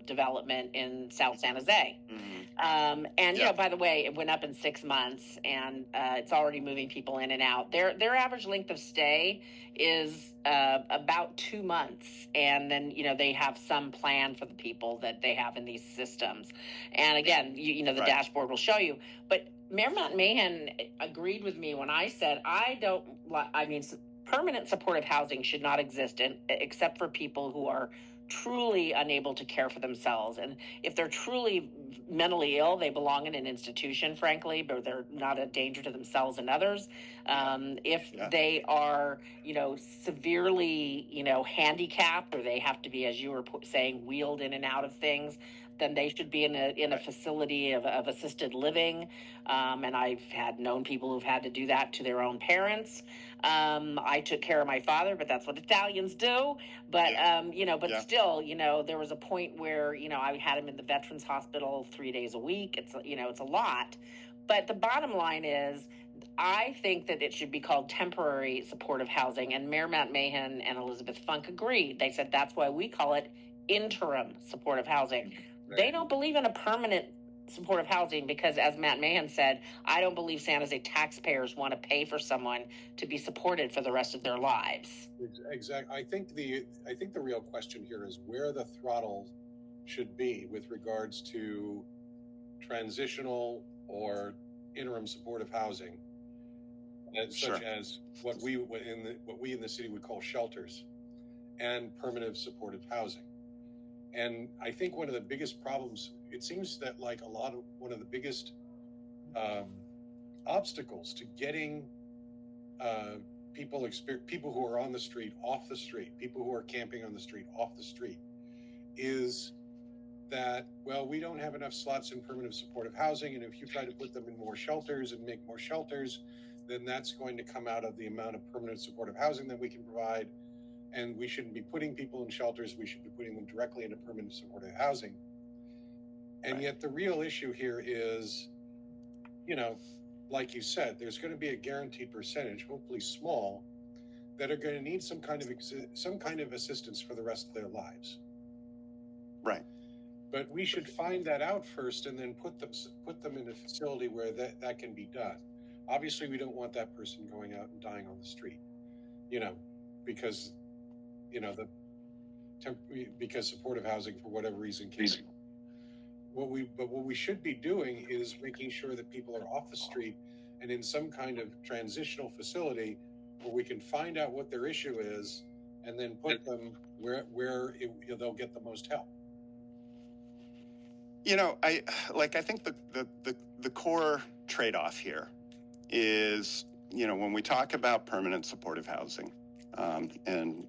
development in South San Jose. Mm-hmm. And, by the way, it went up in 6 months and it's already moving people in and out. Their average length of stay is about 2 months. And then, they have some plan for the people that they have in these systems. And again, the dashboard will show you. But Mayor Matt Mahan agreed with me when I said, permanent supportive housing should not exist except for people who are truly unable to care for themselves. And if they're truly mentally ill, they belong in an institution, frankly, but they're not a danger to themselves and others. If they are, severely, handicapped, or they have to be, as you were saying, wheeled in and out of things, then they should be in a facility of assisted living. And I've known people who've had to do that to their own parents. I took care of my father, but that's what Italians do. But, still, there was a point where, I had him in the Veterans Hospital 3 days a week. It's a lot. But the bottom line is, I think that it should be called temporary supportive housing. And Mayor Matt Mahan and Elizabeth Funk agreed. They said that's why we call it interim supportive housing. Right. They don't believe in a permanent supportive housing because, as Matt Mahan said, I don't believe San Jose taxpayers want to pay for someone to be supported for the rest of their lives. Exactly. I think the real question here is where the throttle should be with regards to transitional or interim supportive housing, such as what we in the city would call shelters, and permanent supportive housing. And I think one of the biggest problems, it seems that one of the biggest obstacles to getting people who are on the street off the street, people who are camping on the street off the street, is that, well, we don't have enough slots in permanent supportive housing, and if you try to put them in more shelters and make more shelters, then that's going to come out of the amount of permanent supportive housing that we can provide. And we shouldn't be putting people in shelters. We should be putting them directly into permanent supportive housing. And yet the real issue here is, like you said, there's going to be a guaranteed percentage, hopefully small, that are going to need some kind of assistance for the rest of their lives. Right. But we should find that out first and then put them in a facility where that can be done. Obviously, we don't want that person going out and dying on the street, because because supportive housing, for whatever reason, can't. What we should be doing is making sure that people are off the street and in some kind of transitional facility where we can find out what their issue is and then put them where they'll get the most help. I think the core trade-off here is, when we talk about permanent supportive housing, and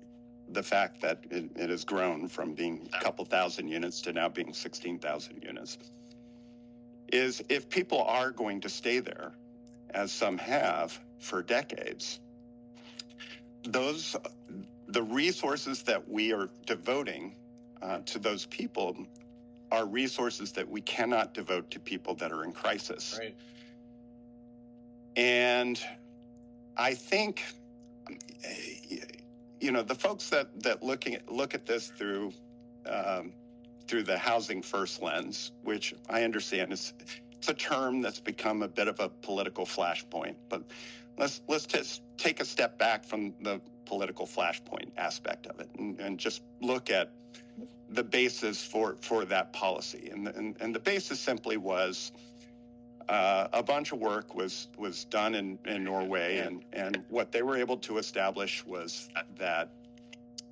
the fact that it has grown from being a couple thousand units to now being 16,000 units, is if people are going to stay there, as some have for decades, the resources that we are devoting to those people are resources that we cannot devote to people that are in crisis. Right. And I think, the folks that look at this through the housing first lens, which I understand it's a term that's become a bit of a political flashpoint, but let's just take a step back from the political flashpoint aspect of it and just look at the basis for that policy. And the basis simply was a bunch of work was done in Norway, and what they were able to establish was that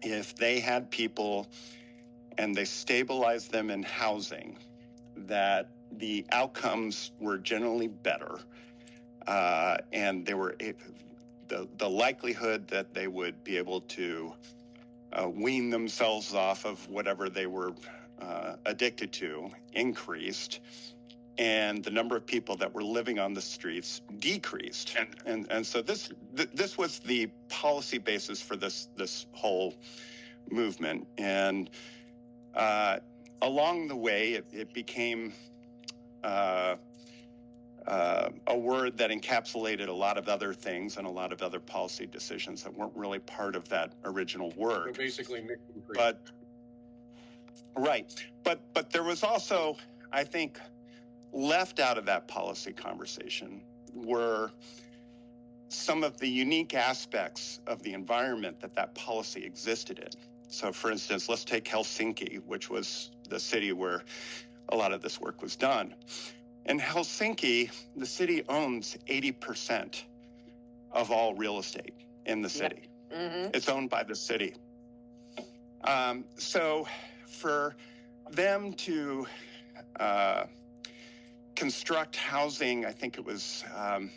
if they had people and they stabilized them in housing, that the outcomes were generally better, and they were the likelihood that they would be able to wean themselves off of whatever they were addicted to increased, and the number of people that were living on the streets decreased. And so this was the policy basis for this whole movement. And along the way, it became a word that encapsulated a lot of other things and a lot of other policy decisions that weren't really part of that original work. So basically, but there was also, I think, left out of that policy conversation were some of the unique aspects of the environment that policy existed in. So, for instance, let's take Helsinki, which was the city where a lot of this work was done. In Helsinki, the city owns 80% of all real estate in the city. Yep. Mm-hmm. It's owned by the city. So for them to construct housing, I think it was, I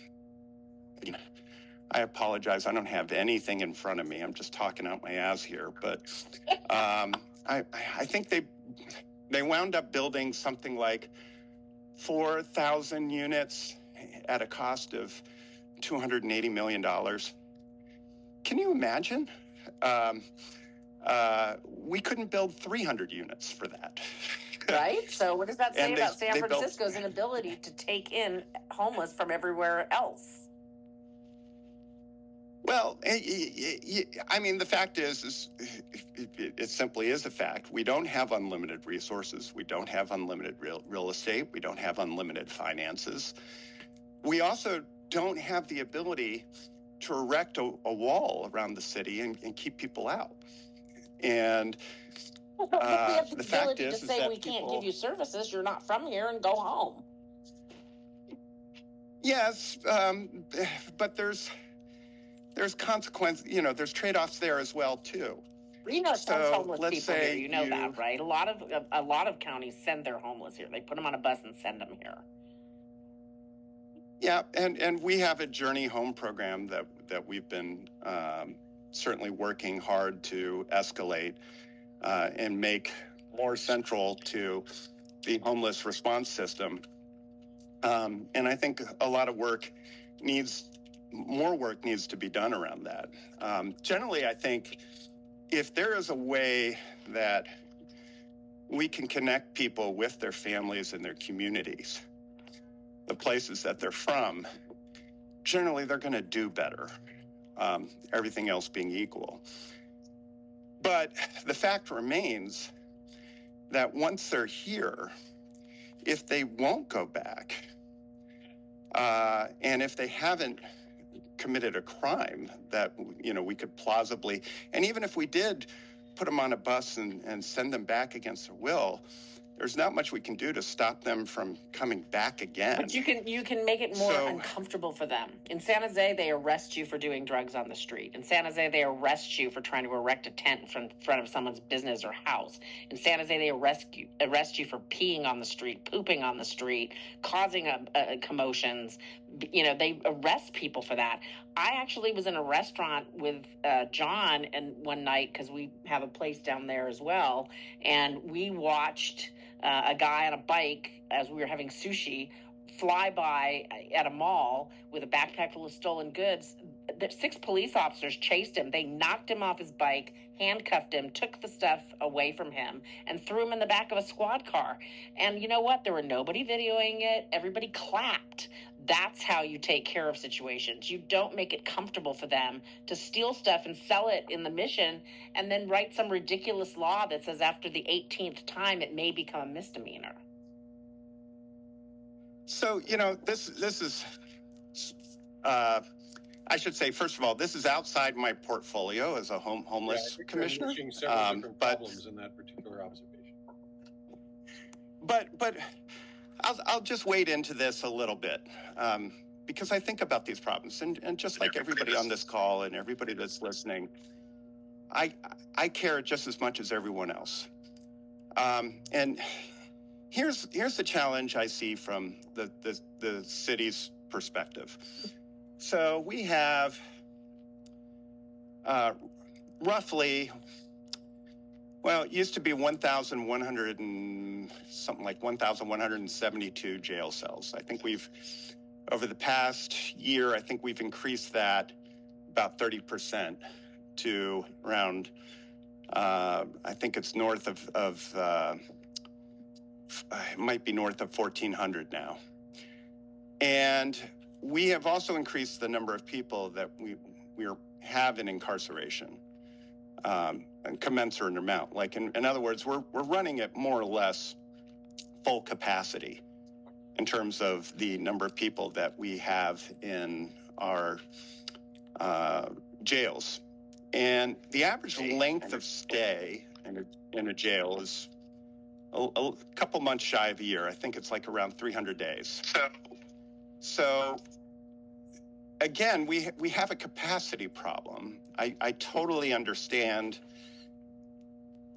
apologize, I don't have anything in front of me. I'm just talking out my ass here. But I think they wound up building something like 4,000 units at a cost of $280 million. Can you imagine? We couldn't build 300 units for that. Right? So what does that say about San Francisco's inability to take in homeless from everywhere else? Well, I mean, the fact is it simply is a fact. We don't have unlimited resources. We don't have unlimited real estate. We don't have unlimited finances. We also don't have the ability to erect a wall around the city and keep people out. And we have the ability to say we can't give you services. You're not from here, and go home. Yes, but there's consequence. There's trade-offs there as well too. Reno sends homeless people here. You know that, right? A lot of counties send their homeless here. They put them on a bus and send them here. Yeah, and we have a Journey Home program that we've been certainly working hard to escalate and make more central to the homeless response system. And I think a lot of more work needs to be done around that. Generally, I think if there is a way that we can connect people with their families and their communities, the places that they're from, generally they're going to do better, everything else being equal. But the fact remains that once they're here, if they won't go back, and if they haven't committed a crime that we could plausibly, and even if we did put them on a bus and send them back against their will, there's not much we can do to stop them from coming back again. But you can make it more uncomfortable for them. In San Jose, they arrest you for doing drugs on the street. In San Jose, they arrest you for trying to erect a tent in front of someone's business or house. In San Jose, they arrest you for peeing on the street, pooping on the street, causing commotions. They arrest people for that. I actually was in a restaurant with John one night, because we have a place down there as well, and we watched a guy on a bike, as we were having sushi, fly by at a mall with a backpack full of stolen goods. 6 police officers chased him. They knocked him off his bike, handcuffed him, took the stuff away from him, and threw him in the back of a squad car. And you know what? There were nobody videoing it. Everybody clapped. That's how you take care of situations. You don't make it comfortable for them to steal stuff and sell it in the Mission, and then write some ridiculous law that says after the 18th time it may become a misdemeanor. So, this is, I should say, first of all, this is outside my portfolio as a homeless commissioner. Several different problems in that particular observation. But I'll just wade into this a little bit, because I think about these problems, and just like everybody on this call and everybody that's listening, I care just as much as everyone else. And here's the challenge I see from the city's perspective. So we have roughly, well, it used to be 1,100 and something like 1,172 jail cells. I think over the past year, I think we've increased that about 30% to around, I think it's north of it might be north of 1,400 now. And we have also increased the number of people that we have in incarceration, and commensurate amount. Like in other words, we're running at more or less full capacity in terms of the number of people that we have in our jails. And the average length of stay in a jail is a couple months shy of a year. I think it's like around 300 days. So again, we have a capacity problem. I totally understand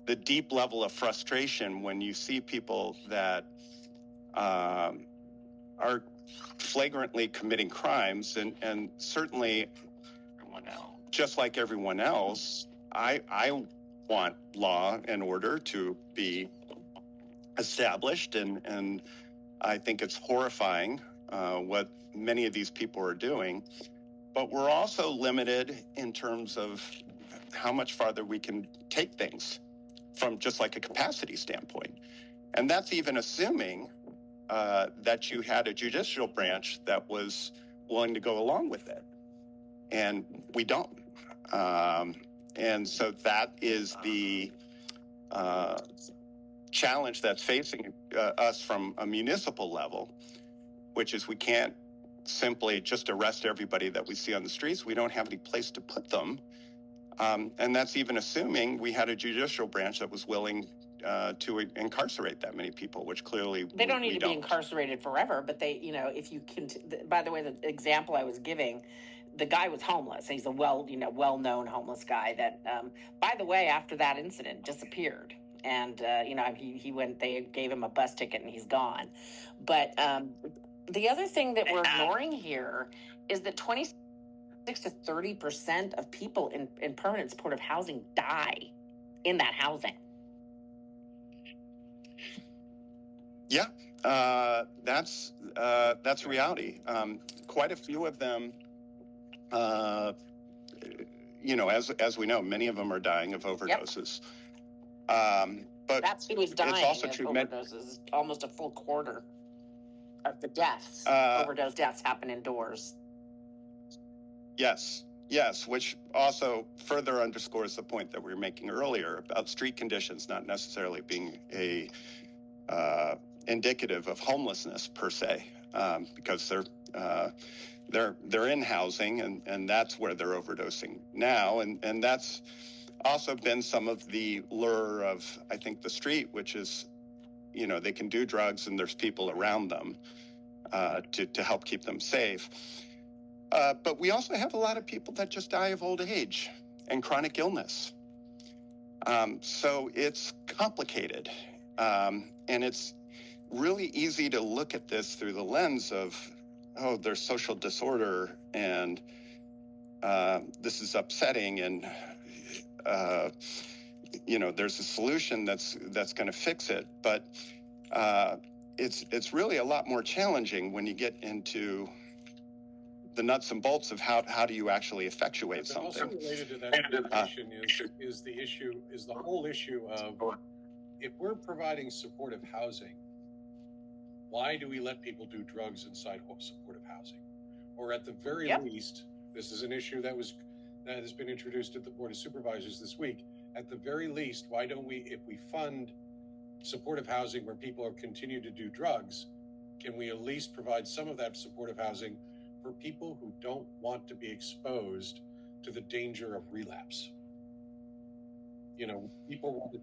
the deep level of frustration when you see people that are flagrantly committing crimes, and certainly, just like everyone else, I want law and order to be established, and I think it's horrifying what many of these people are doing, but we're also limited in terms of how much farther we can take things from just like a capacity standpoint. And that's even assuming that you had a judicial branch that was willing to go along with it. And we don't. And so that is the challenge that's facing us from a municipal level, which is we can't simply just arrest everybody that we see on the streets. We don't have any place to put them. And that's even assuming we had a judicial branch that was willing to incarcerate that many people, which clearly they don't need to be incarcerated forever. But they, if you can, by the way, the example I was giving, the guy was homeless. He's a well-known homeless guy that, by the way, after that incident disappeared. And, he went, they gave him a bus ticket and he's gone. But the other thing that we're ignoring here is that 26 to 30% of people in permanent supportive housing die in that housing. Yeah, that's reality. Quite a few of them, as we know, many of them are dying of overdoses. Yep. But that's who is dying of overdoses. Almost a full quarter of the deaths, overdose deaths, happen indoors. Yes, which also further underscores the point that we were making earlier about street conditions not necessarily being indicative of homelessness per se, because they're in housing, and that's where they're overdosing now, and that's also been some of the lure of, I think, the street, which is, they can do drugs and there's people around them to help keep them safe. But we also have a lot of people that just die of old age and chronic illness. So it's complicated. And it's really easy to look at this through the lens of, there's social disorder and this is upsetting and, there's a solution that's going to fix it. But it's really a lot more challenging when you get into the nuts and bolts of how do you actually effectuate something. Also related to that question is the whole issue of, if we're providing supportive housing, why do we let people do drugs inside supportive housing? Or at the very least, this is an issue that has been introduced at the Board of Supervisors this week. At the very least, why don't we, if we fund supportive housing where people continue to do drugs, can we at least provide some of that supportive housing for people who don't want to be exposed to the danger of relapse? People want to.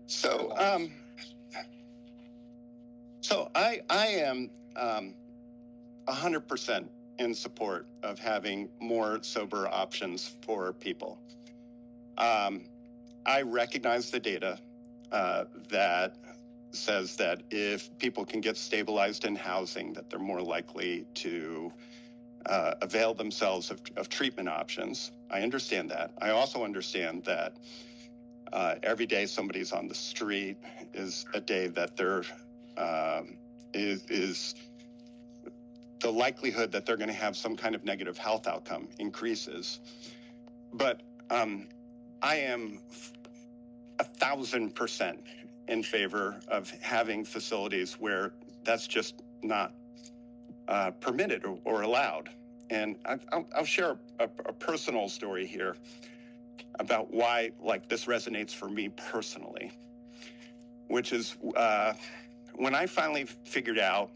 So I am 100% in support of having more sober options for people. I recognize the data that says that if people can get stabilized in housing, that they're more likely to avail themselves of treatment options. I understand that. I also understand that every day somebody's on the street is a day that there is the likelihood that they're going to have some kind of negative health outcome increases. But I am 1,000% in favor of having facilities where that's just not permitted or allowed. And I'll share a personal story here about why this resonates for me personally, which is when I finally figured out,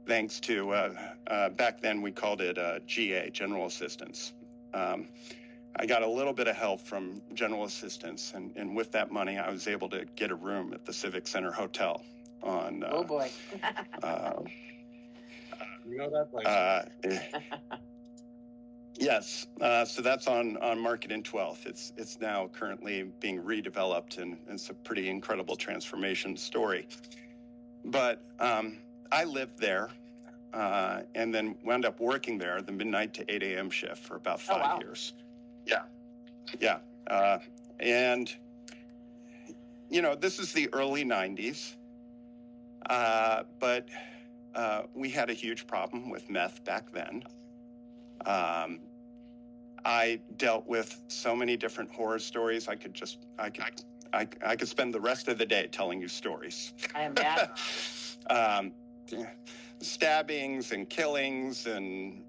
thanks to back then we called it GA, General Assistance. I got a little bit of help from General Assistance, and with that money, I was able to get a room at the Civic Center Hotel on. Oh boy. You know that place? Yes. So that's on Market and 12th. It's now currently being redeveloped, and it's a pretty incredible transformation story. But I lived there and then wound up working there, the midnight to 8 a.m. shift for about 5 years. Yeah. And, this is the early 90s. But we had a huge problem with meth back then. I dealt with so many different horror stories. I could spend the rest of the day telling you stories. I am bad. Stabbings and killings and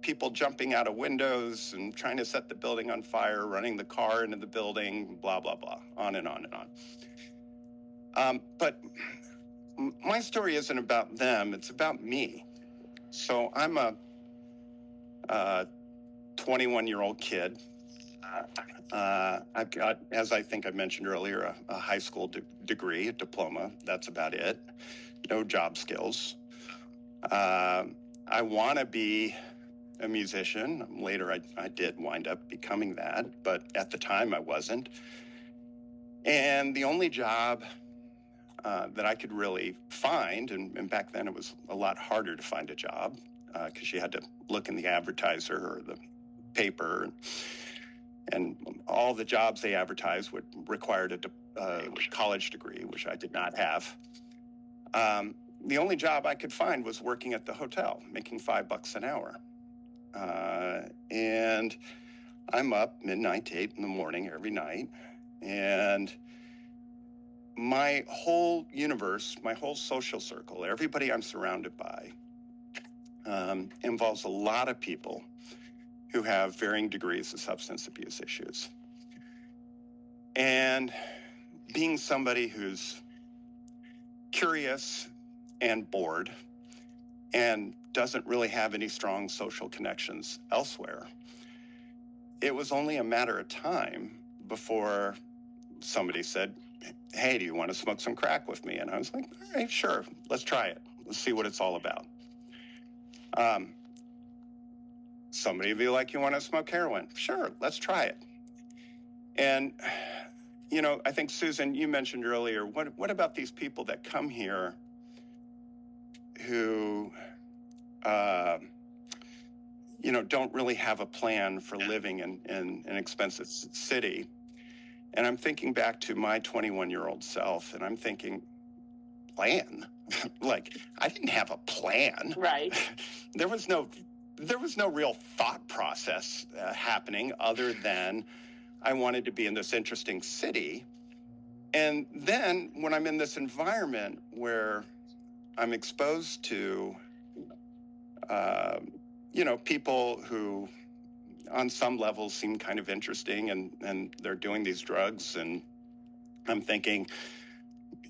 people jumping out of windows and trying to set the building on fire, running the car into the building, blah, blah, blah, on and on and on. But my story isn't about them. It's about me. So I'm a 21-year-old kid. I've got, as I think I mentioned earlier, a high school degree, a diploma. That's about it. No job skills. I want to be a musician. Later, I did wind up becoming that, but at the time I wasn't. And the only job that I could really find, and back then it was a lot harder to find a job because you had to look in the advertiser or the paper, and all the jobs they advertised would require a college degree, which I did not have. The only job I could find was working at the hotel, making $5 an hour. And I'm up midnight to 8 in the morning every night. And my whole universe, my whole social circle, everybody I'm surrounded by, involves a lot of people who have varying degrees of substance abuse issues. And being somebody who's curious and bored and doesn't really have any strong social connections elsewhere, it was only a matter of time before somebody said, hey, do you want to smoke some crack with me? And I was like, all right, sure, let's try it. Let's see what it's all about. Somebody would be like, you want to smoke heroin? Sure, let's try it. And, I think, Susan, you mentioned earlier, what about these people that come here who, don't really have a plan for living in an expensive city? And I'm thinking back to my 21-year-old self, and I'm thinking, plan? Like, I didn't have a plan. Right. There was no real thought process happening other than I wanted to be in this interesting city. And then when I'm in this environment where I'm exposed to, people who on some levels seem kind of interesting and they're doing these drugs, and I'm thinking,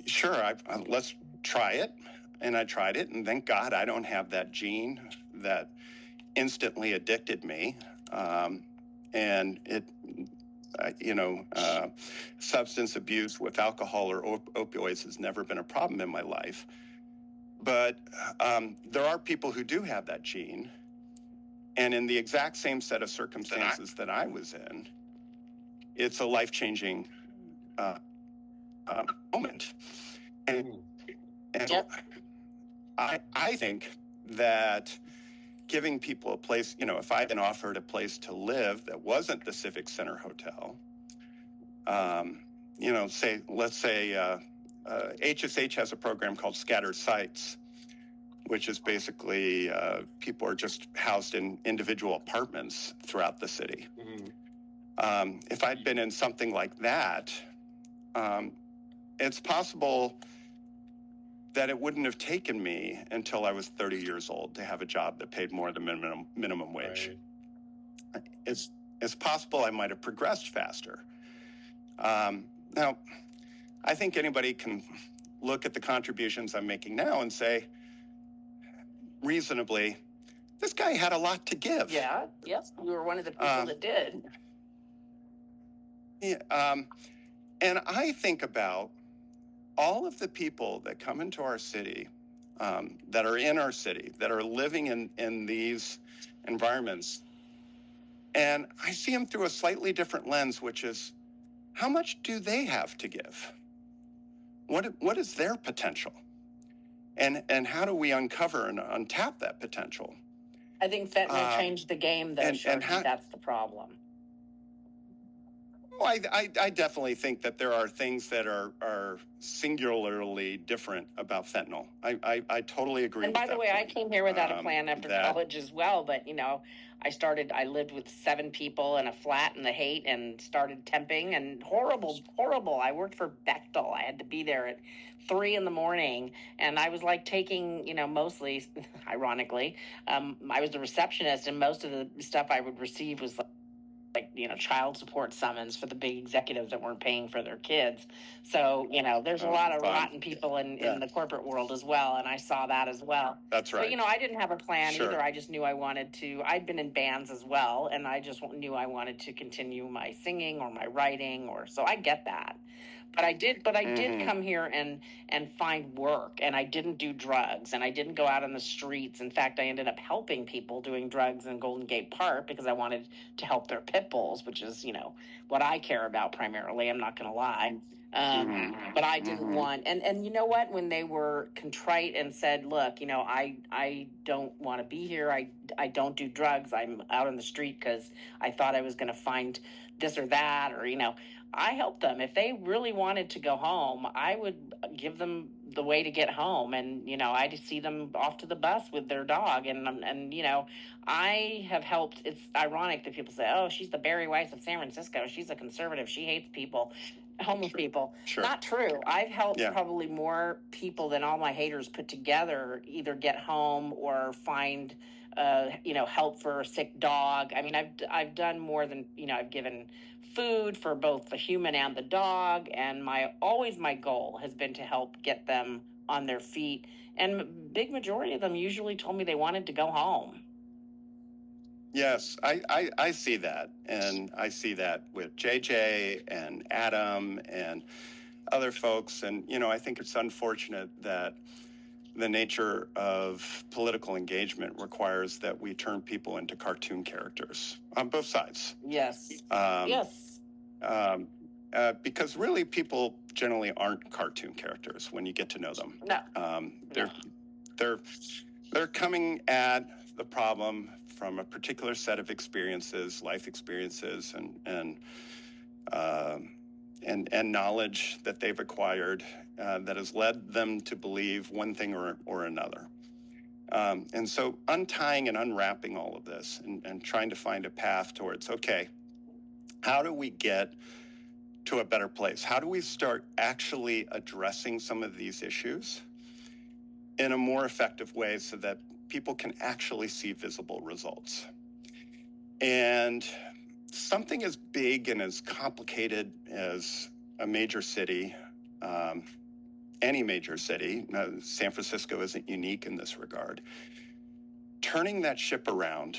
sure, let's try it. And I tried it, and thank God I don't have that gene that instantly addicted me. And it, substance abuse with alcohol or opioids has never been a problem in my life. But there are people who do have that gene. And in the exact same set of circumstances that I was in, it's a life-changing moment. And yep. I think that giving people a place, if I'd been offered a place to live that wasn't the Civic Center Hotel, let's say HSH has a program called Scattered Sites, which is basically people are just housed in individual apartments throughout the city. Mm-hmm. If I'd been in something like that, it's possible that it wouldn't have taken me until I was 30 years old to have a job that paid more than minimum wage. Right. It's possible I might have progressed faster. Now, I think anybody can look at the contributions I'm making now and say, reasonably, this guy had a lot to give. Yeah, yes, you were one of the people that did. Yeah, and I think about all of the people that come into our city, that are in our city, that are living in these environments, and I see them through a slightly different lens, which is, how much do they have to give? What is their potential? And how do we uncover and untap that potential? I think fentanyl changed the game, though, Sharky. That's the problem. Well, I definitely think that there are things that are singularly different about fentanyl. I totally agree with that. And by the way, I came here without a plan after college as well, but, I lived with 7 people in a flat in the Haight and started temping, and horrible. I worked for Bechtel. I had to be there at 3 a.m, and I was like taking, mostly, ironically, I was the receptionist, and most of the stuff I would receive was like, child support summons for the big executives that weren't paying for their kids. So, there's a lot of rotten people in the corporate world as well, and I saw that as well. That's right. So, I didn't have a plan either. I just knew I wanted to. I'd been in bands as well, and I just knew I wanted to continue my singing or my writing, so I get that. But I did come here and find work, and I didn't do drugs, and I didn't go out on the streets. In fact, I ended up helping people doing drugs in Golden Gate Park because I wanted to help their pit bulls, which is, what I care about primarily. I'm not going to lie. But I didn't want, and you know what, when they were contrite and said, look, I don't want to be here. I don't do drugs. I'm out on the street because I thought I was going to find this or that, or, I helped them. If they really wanted to go home, I would give them the way to get home. And, I'd see them off to the bus with their dog. And I have helped. It's ironic that people say, oh, she's the Barry Weiss of San Francisco. She's a conservative. She hates people, homeless people. Sure. Not true. I've helped probably more people than all my haters put together either get home or find help for a sick dog. I mean, I've done more than, I've given food for both the human and the dog, and my goal has been to help get them on their feet, and big majority of them usually told me they wanted to go home. Yes, I see that. And I see that with JJ and Adam and other folks. And, I think it's unfortunate that the nature of political engagement requires that we turn people into cartoon characters on both sides. Yes. Because really people generally aren't cartoon characters when you get to know them. No. They're coming at the problem from a particular set of experiences, life experiences, and knowledge that they've acquired that has led them to believe one thing or another. And so untying and unwrapping all of this and trying to find a path towards, okay, how do we get to a better place? How do we start actually addressing some of these issues in a more effective way so that people can actually see visible results? And something as big and as complicated as a major city, any major city, San Francisco isn't unique in this regard, turning that ship around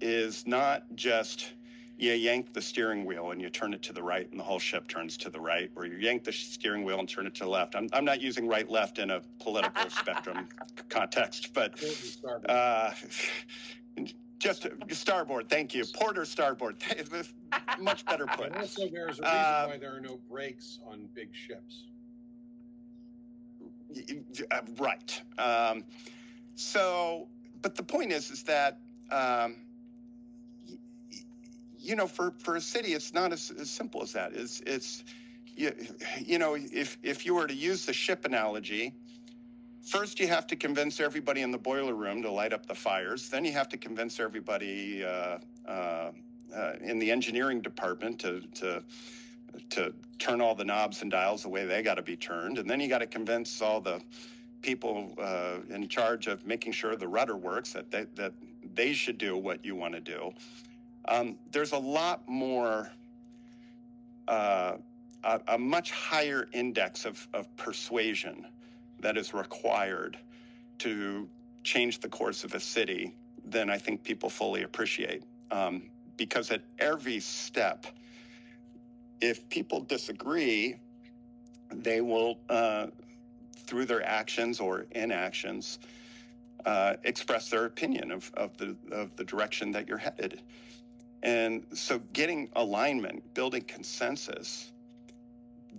is not just you yank the steering wheel and you turn it to the right and the whole ship turns to the right, or you yank the steering wheel and turn it to the left. I'm not using right-left in a political spectrum context, but just starboard. Thank you. Port or starboard. Much better put. And also there's a reason why there are no brakes on big ships. Right. But the point is that, for a city, it's not as simple as that. If you were to use the ship analogy, first you have to convince everybody in the boiler room to light up the fires. Then you have to convince everybody in the engineering department to turn all the knobs and dials the way they got to be turned. And then you got to convince all the people in charge of making sure the rudder works, that they should do what you want to do. There's a lot more, a much higher index of persuasion that is required to change the course of a city than I think people fully appreciate. Because at every step, if people disagree, they will, through their actions or inactions, express their opinion of the direction that you're headed. And so getting alignment, building consensus,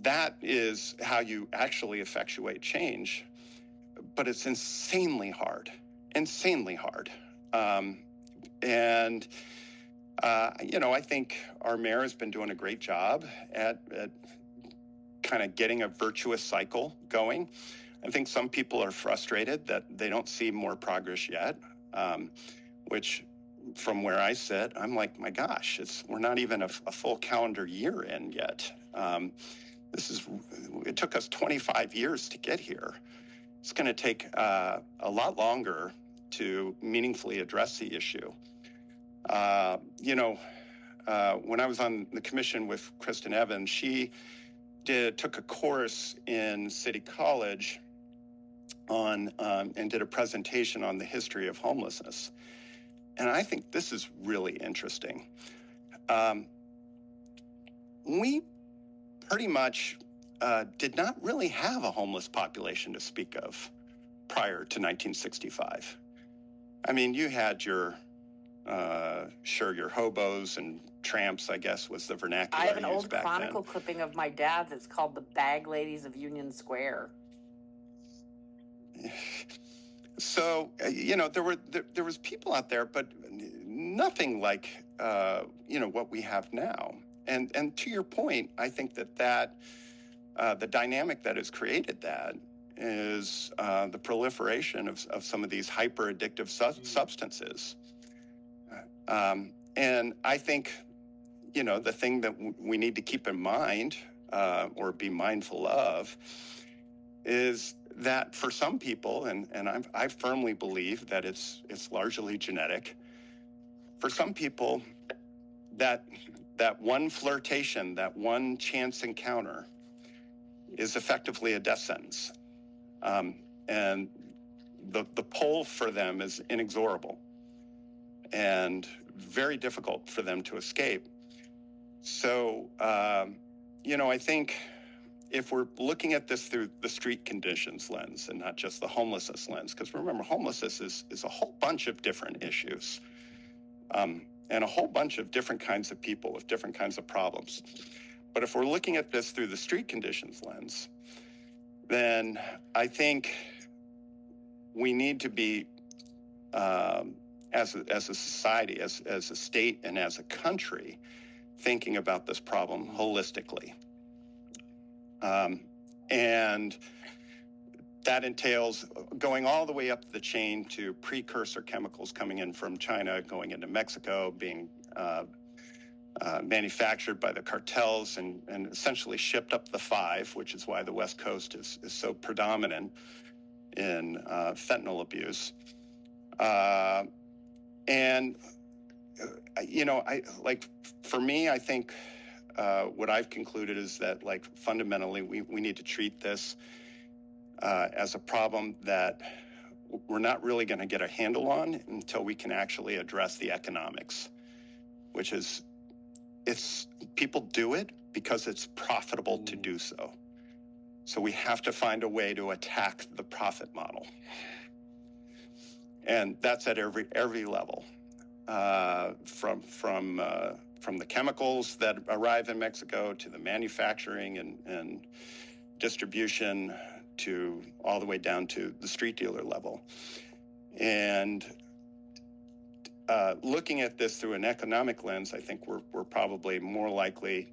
that is how you actually effectuate change. But it's insanely hard. I think our mayor has been doing a great job at kind of getting a virtuous cycle going. I think some people are frustrated that they don't see more progress yet, which from where I sit, I'm like, my gosh, we're not even a full calendar year in yet. It took us 25 years to get here. It's going to take a lot longer to meaningfully address the issue. When I was on the commission with Kristen Evans, she took a course in City College and did a presentation on the history of homelessness. And I think this is really interesting. We pretty much did not really have a homeless population to speak of prior to 1965. I mean, you had your hobos and tramps, I guess, was the vernacular. I have an old Chronicle clipping of my dad that's called the Bag Ladies of Union Square. So, there was people out there, but nothing like, what we have now. And to your point, I think that the dynamic that has created that is the proliferation of some of these hyper addictive substances. And I think, the thing that we need to keep in mind or be mindful of is that for some people, and I firmly believe that it's largely genetic. For some people, that one flirtation, that one chance encounter is effectively a death sentence. And the pull for them is inexorable. And very difficult for them to escape. So, I think if we're looking at this through the street conditions lens and not just the homelessness lens, because remember, homelessness is a whole bunch of different issues, and a whole bunch of different kinds of people with different kinds of problems. But if we're looking at this through the street conditions lens, then I think we need to be, as a society, as a state, and as a country, thinking about this problem holistically. And that entails going all the way up the chain to precursor chemicals coming in from China, going into Mexico, being manufactured by the cartels and essentially shipped up the five, which is why the West Coast is so predominant in fentanyl abuse. For me, I think what I've concluded is that, fundamentally, we need to treat this as a problem that we're not really going to get a handle on until we can actually address the economics, which is, people do it because it's profitable to do so. So we have to find a way to attack the profit model. And that's at every level, from the chemicals that arrive in Mexico to the manufacturing and distribution to all the way down to the street dealer level. And looking at this through an economic lens, I think we're probably more likely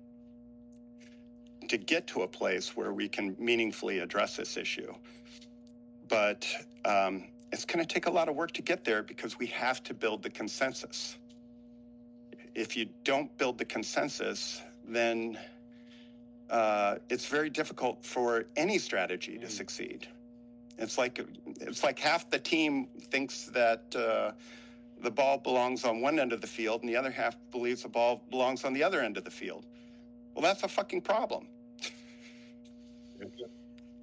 to get to a place where we can meaningfully address this issue. But it's going to take a lot of work to get there because we have to build the consensus. If you don't build the consensus, then it's very difficult for any strategy to succeed. It's like half the team thinks that the ball belongs on one end of the field and the other half believes the ball belongs on the other end of the field. Well, that's a fucking problem.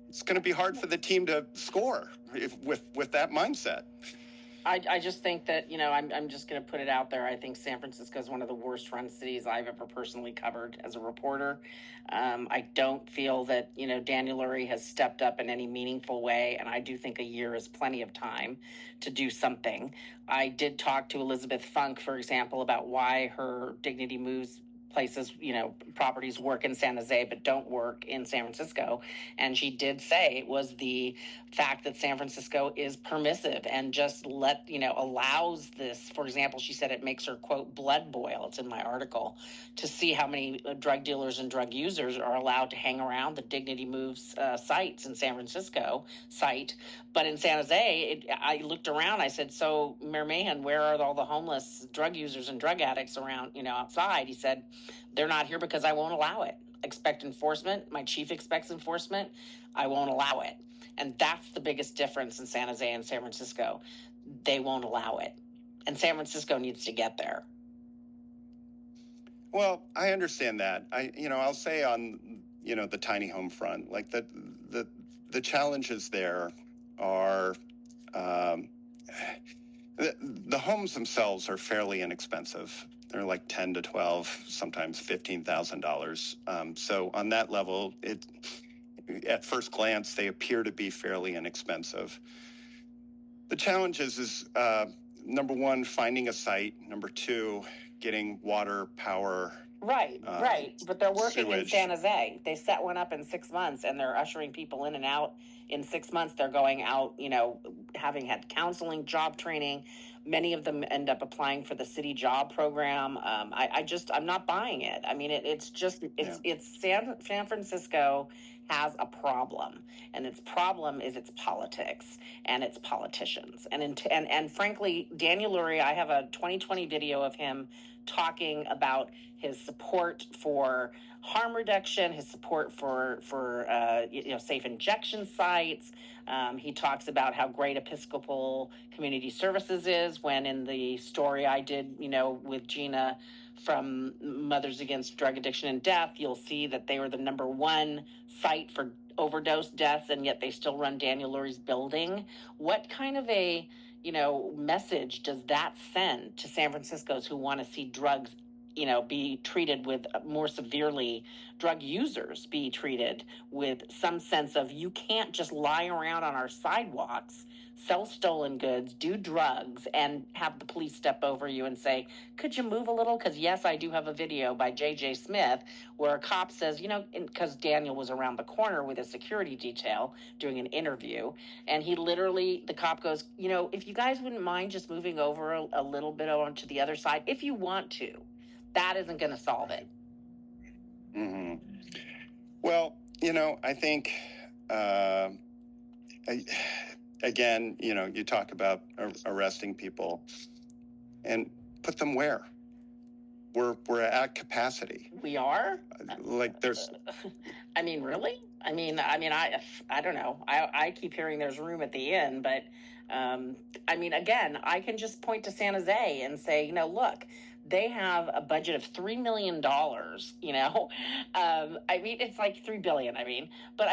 It's going to be hard for the team to score with that mindset. I just think that, I'm just going to put it out there. I think San Francisco is one of the worst run cities I've ever personally covered as a reporter. I don't feel that, Daniel Lurie has stepped up in any meaningful way. And I do think a year is plenty of time to do something. I did talk to Elizabeth Funk, for example, about why her Dignity Moves places, properties work in San Jose but don't work in San Francisco. And she did say it was the fact that San Francisco is permissive and just allows this. For example, she said it makes her, quote, blood boil. It's in my article, to see how many drug dealers and drug users are allowed to hang around the Dignity Moves sites in San Francisco site. But in San Jose, I looked around. I said, so Mayor Mahan, where are all the homeless drug users and drug addicts around, outside? He said, they're not here because I won't allow it. Expect enforcement. My chief expects enforcement. I won't allow it. And that's the biggest difference in San Jose and San Francisco. They won't allow it. And San Francisco needs to get there. Well, I understand that. I'll say on, the tiny home front, like the challenges there are, the homes themselves are fairly inexpensive. They're like $10,000 to $12,000, sometimes $15,000. So on that level, at first glance, they appear to be fairly inexpensive. The challenge is number one, finding a site. Number two, getting water, power. Right. But they're working sewage. In San Jose. They set one up in 6 months, and they're ushering people in and out. In 6 months, they're going out, having had counseling, job training. Many of them end up applying for the city job program. I'm not buying it. I mean, it's San Francisco has a problem, and its problem is its politics and its politicians. And frankly, Daniel Lurie, I have a 2020 video of him talking about his support for harm reduction, his support for safe injection sites. He talks about how great Episcopal Community Services is, when in the story I did, with Gina from Mothers Against Drug Addiction and Death, you'll see that they were the number one site for overdose deaths, and yet they still run Daniel Lurie's building. What kind of a message does that send to San Franciscans who want to see drugs, be treated with more severely, drug users be treated with some sense of, you can't just lie around on our sidewalks, sell stolen goods, do drugs, and have the police step over you and say, could you move a little? Because yes, I do have a video by J.J. Smith where a cop says, because Daniel was around the corner with a security detail doing an interview, and the cop goes, if you guys wouldn't mind just moving over a little bit onto the other side, if you want to, that isn't going to solve it. Mm-hmm. Well, I think, again, you talk about arresting people, and put them where? We're at capacity. We are? Like there's... I mean, really? I don't know. I keep hearing there's room at the inn, but again, I can just point to San Jose and say, look, they have a budget of $3 million, it's like $3 billion, but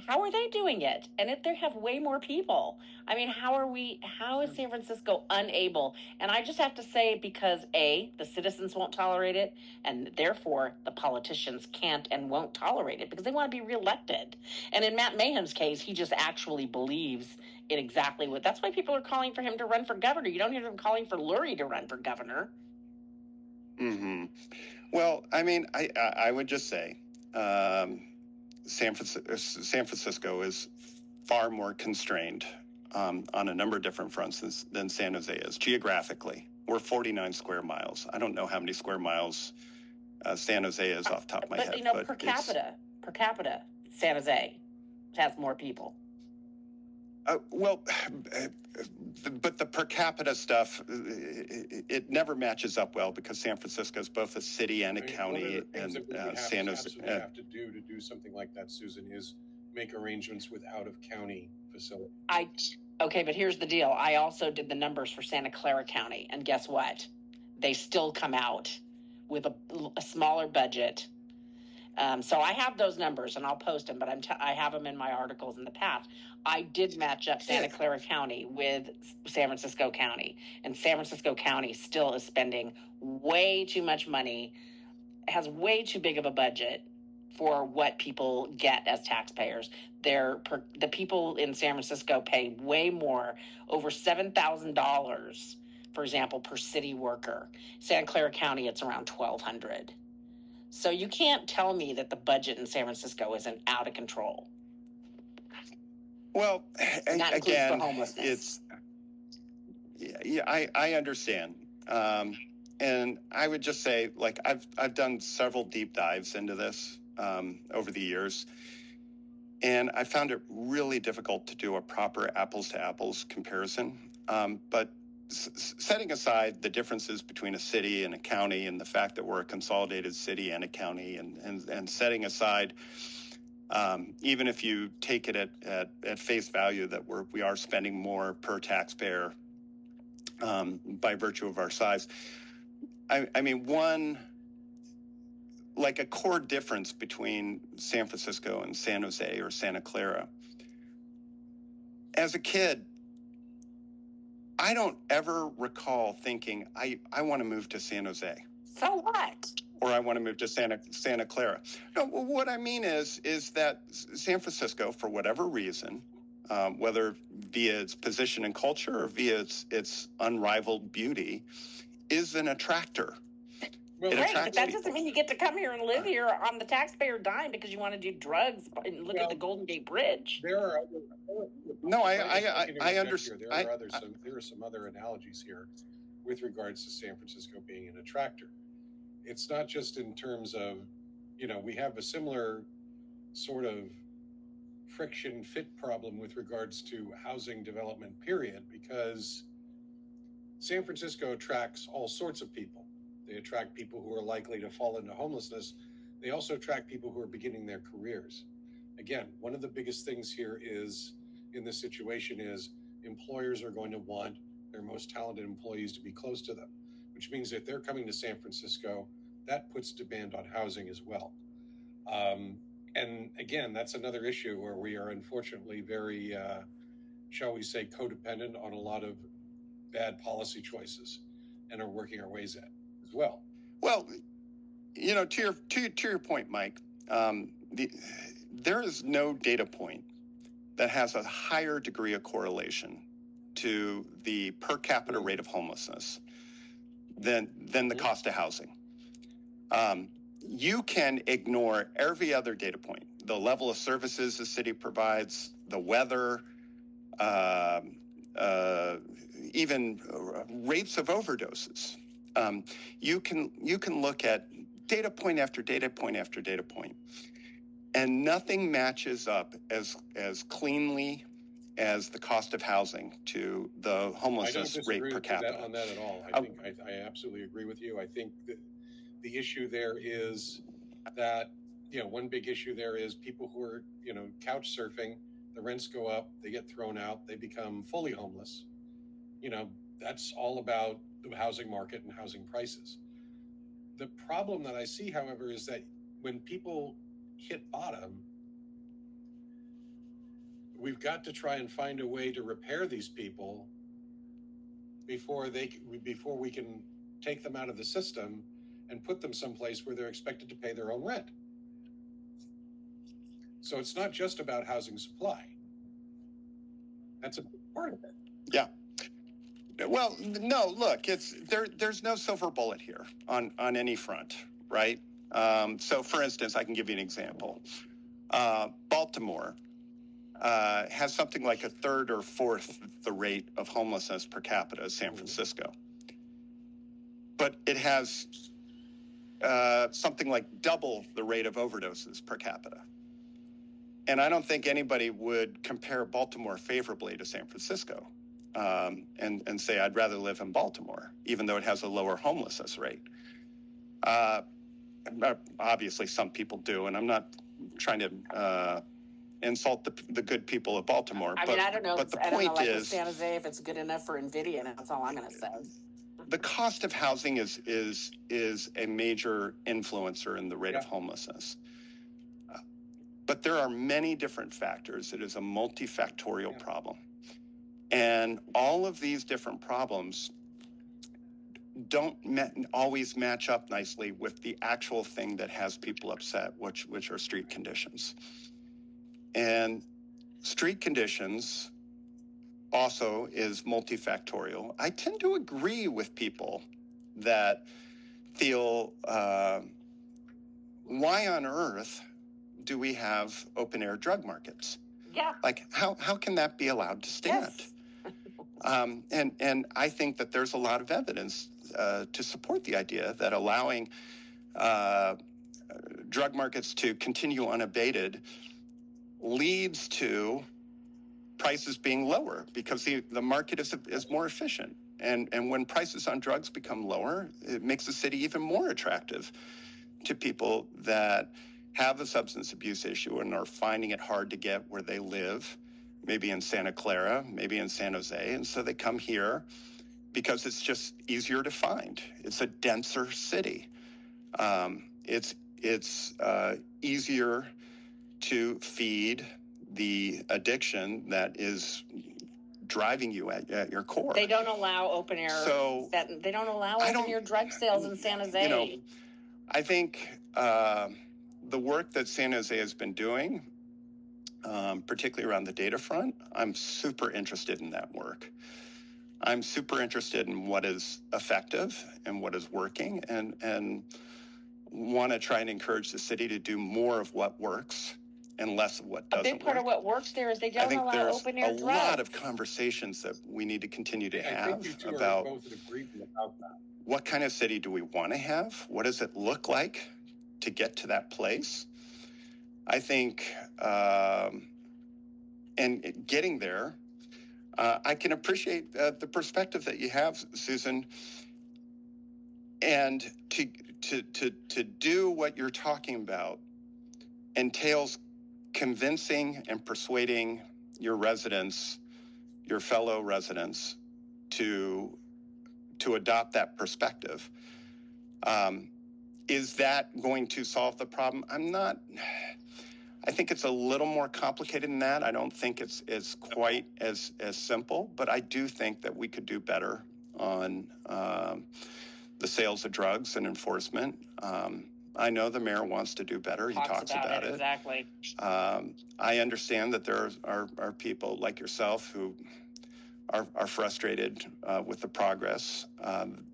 how are they doing it? And if they have way more people, how is San Francisco unable? And I just have to say, because A, the citizens won't tolerate it, and therefore the politicians can't and won't tolerate it because they want to be reelected. And in Matt Mayhem's case, he just actually believes in exactly that's why people are calling for him to run for governor. You don't hear them calling for Lurie to run for governor. Mm-hmm. Well, I would just say San Francisco is far more constrained on a number of different fronts than San Jose is. Geographically, we're 49 square miles. I don't know how many square miles San Jose is off the top of my head. But per capita, San Jose has more people. But the per capita stuff, it never matches up well because San Francisco is both a city and a county. And San Jose have to do something like that, Susan, is make arrangements with out-of-county facilities. Okay, but here's the deal. I also did the numbers for Santa Clara County, and guess what? They still come out with a smaller budget. So I have those numbers, and I'll post them, but I have them in my articles in the past. I did match up Santa Clara County with San Francisco County, and San Francisco County still is spending way too much money, has way too big of a budget for what people get as taxpayers. The people in San Francisco pay way more, over $7,000, for example, per city worker. Santa Clara County, it's around $1,200. So you can't tell me that the budget in San Francisco isn't out of control. Well, and that includes for homelessness. I understand. And I would just say, like, I've done several deep dives into this over the years, and I found it really difficult to do a proper apples to apples comparison. But setting aside the differences between a city and a county and the fact that we're a consolidated city and a county, and setting aside even if you take it at face value that we are spending more per taxpayer by virtue of our size, one, like a core difference between San Francisco and San Jose or Santa Clara. As a kid, I don't ever recall thinking, I want to move to San Jose. So what? Or I want to move to Santa Clara. No, what I mean is that San Francisco, for whatever reason, whether via its position and culture or via its unrivaled beauty, is an attractor. Well, right, but that doesn't mean you get to come here and live here on the taxpayer dime because you want to do drugs and look at the Golden Gate Bridge. There are I understand. There are some other analogies here with regards to San Francisco being an attractor. It's not just in terms of, we have a similar sort of friction fit problem with regards to housing development, period, because San Francisco attracts all sorts of people. They attract people who are likely to fall into homelessness. They also attract people who are beginning their careers. Again, one of the biggest things here in this situation is employers are going to want their most talented employees to be close to them, which means that they're coming to San Francisco, that puts demand on housing as well. And again, that's another issue where we are unfortunately very shall we say, codependent on a lot of bad policy choices and are working our ways at as well. Well, to your point, Mike, there is no data point that has a higher degree of correlation to the per capita rate of homelessness than the cost of housing. You can ignore every other data point, the level of services the city provides, the weather, even rates of overdoses. You can look at data point after data point after data point, and nothing matches up as cleanly as the cost of housing to the homelessness rate per capita. On that at all. I absolutely agree with you. I think that the issue there is that, one big issue there is people who are, couch surfing, the rents go up, they get thrown out, they become fully homeless. That's all about the housing market and housing prices. The problem that I see, however, is that when people hit bottom, we've got to try and find a way to repair these people before we can take them out of the system and put them someplace where they're expected to pay their own rent. So it's not just about housing supply. That's a big part of it. Yeah. Well, no, look, there's no silver bullet here on any front, right? So, for instance, I can give you an example. Baltimore has something like a third or fourth the rate of homelessness per capita as San Francisco. But it has something like double the rate of overdoses per capita. And I don't think anybody would compare Baltimore favorably to San Francisco and say, I'd rather live in Baltimore, even though it has a lower homelessness rate. Obviously, some people do, and I'm not trying to insult the good people of Baltimore. I don't know. But the point is, San Jose, if it's good enough for NVIDIA, that's all I'm going to say. The cost of housing is a major influencer in the rate of homelessness. But there are many different factors. It is a multifactorial problem. And all of these different problems don't always match up nicely with the actual thing that has people upset, which are street conditions. And street conditions also is multifactorial. I tend to agree with people that feel, why on earth do we have open air drug markets? Yeah. Like, how can that be allowed to stand? Yes. And I think that there's a lot of evidence to support the idea that allowing drug markets to continue unabated leads to prices being lower because the market is more efficient. And when prices on drugs become lower, it makes the city even more attractive to people that have a substance abuse issue and are finding it hard to get where they live, maybe in Santa Clara, maybe in San Jose. And so they come here because it's just easier to find. It's a denser city. It's easier to feed the addiction that is driving you at your core. They don't allow open air. They don't allow open air drug sales in San Jose. I think the work that San Jose has been doing, particularly around the data front, I'm super interested in that work. I'm super interested in what is effective and what is working, and want to try and encourage the city to do more of what works and less of what doesn't work. A big part of what works there is they don't allow open air drugs. I think there's a lot of conversations that we need to continue to have about what kind of city do we want to have? What does it look like to get to that place? I think, and getting there, I can appreciate the perspective that you have, Susan, and to do what you're talking about entails convincing and persuading your residents, your fellow residents, to adopt that perspective. Is that going to solve the problem? I think it's a little more complicated than that. I don't think it's quite as simple, but I do think that we could do better on the sales of drugs and enforcement. I know the mayor wants to do better. He talks about it. Exactly. I understand that there are people like yourself who are frustrated with the progress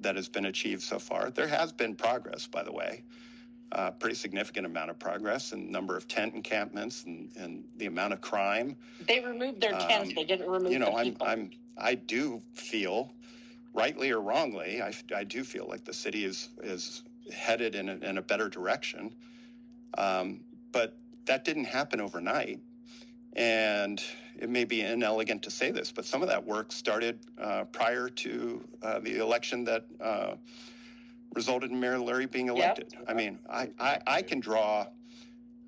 that has been achieved so far. There has been progress, by the way. Pretty significant amount of progress in number of tent encampments and the amount of crime. They removed their tents. They didn't remove the people. I do feel, rightly or wrongly, I do feel like the city is headed in a better direction. But that didn't happen overnight. And it may be inelegant to say this, but some of that work started prior to the election that resulted in Mayor Lurie being elected. Yep. I mean, I can draw,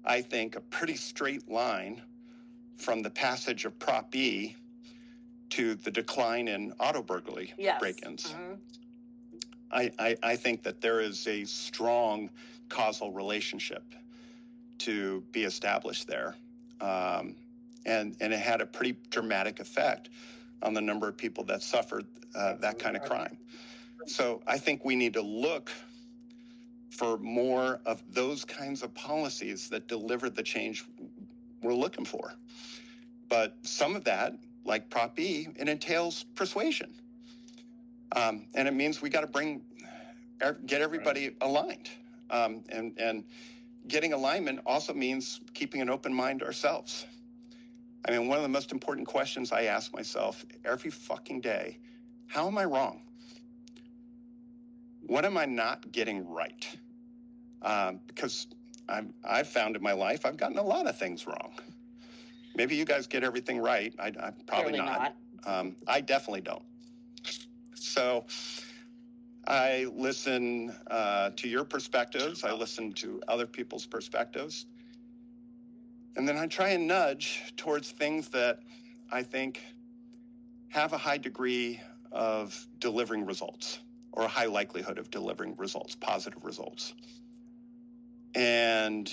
I think, a pretty straight line from the passage of Prop E to the decline in auto burglary break-ins. Mm-hmm. I think that there is a strong causal relationship to be established there. And it had a pretty dramatic effect on the number of people that suffered that kind of crime. So I think we need to look for more of those kinds of policies that deliver the change we're looking for. But some of that, like Prop E, it entails persuasion. And it means we got to get everybody aligned. And getting alignment also means keeping an open mind ourselves. I mean, one of the most important questions I ask myself every fucking day, how am I wrong? What am I not getting right? Because I've found in my life, I've gotten a lot of things wrong. Maybe you guys get everything right. I probably not. I definitely don't. So I listen to your perspectives. I listen to other people's perspectives. And then I try and nudge towards things that I think have a high degree of delivering results, or a high likelihood of delivering results, positive results. And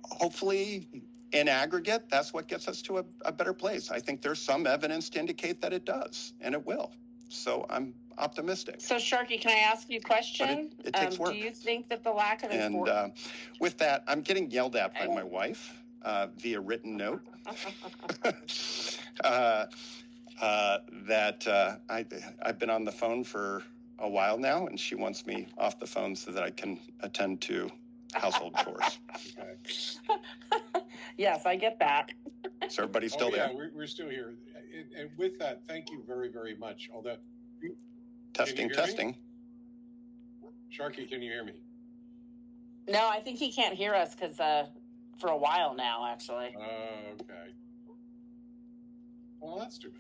hopefully, in aggregate, that's what gets us to a better place. I think there's some evidence to indicate that it does, and it will. So I'm optimistic. So, Sharky, can I ask you a question? But it takes work. Do you think that the lack of enforcement... And with that, I'm getting yelled at by my wife via written note. That I've been on the phone for a while now, and she wants me off the phone so that I can attend to household chores. Okay. Yes, I get that. So everybody's still there? Yeah, we're still here. And with that, thank you very, very much. Although, testing. Sharky, can you hear me? No, I think he can't hear us because for a while now, actually. Okay. Well, that's too bad.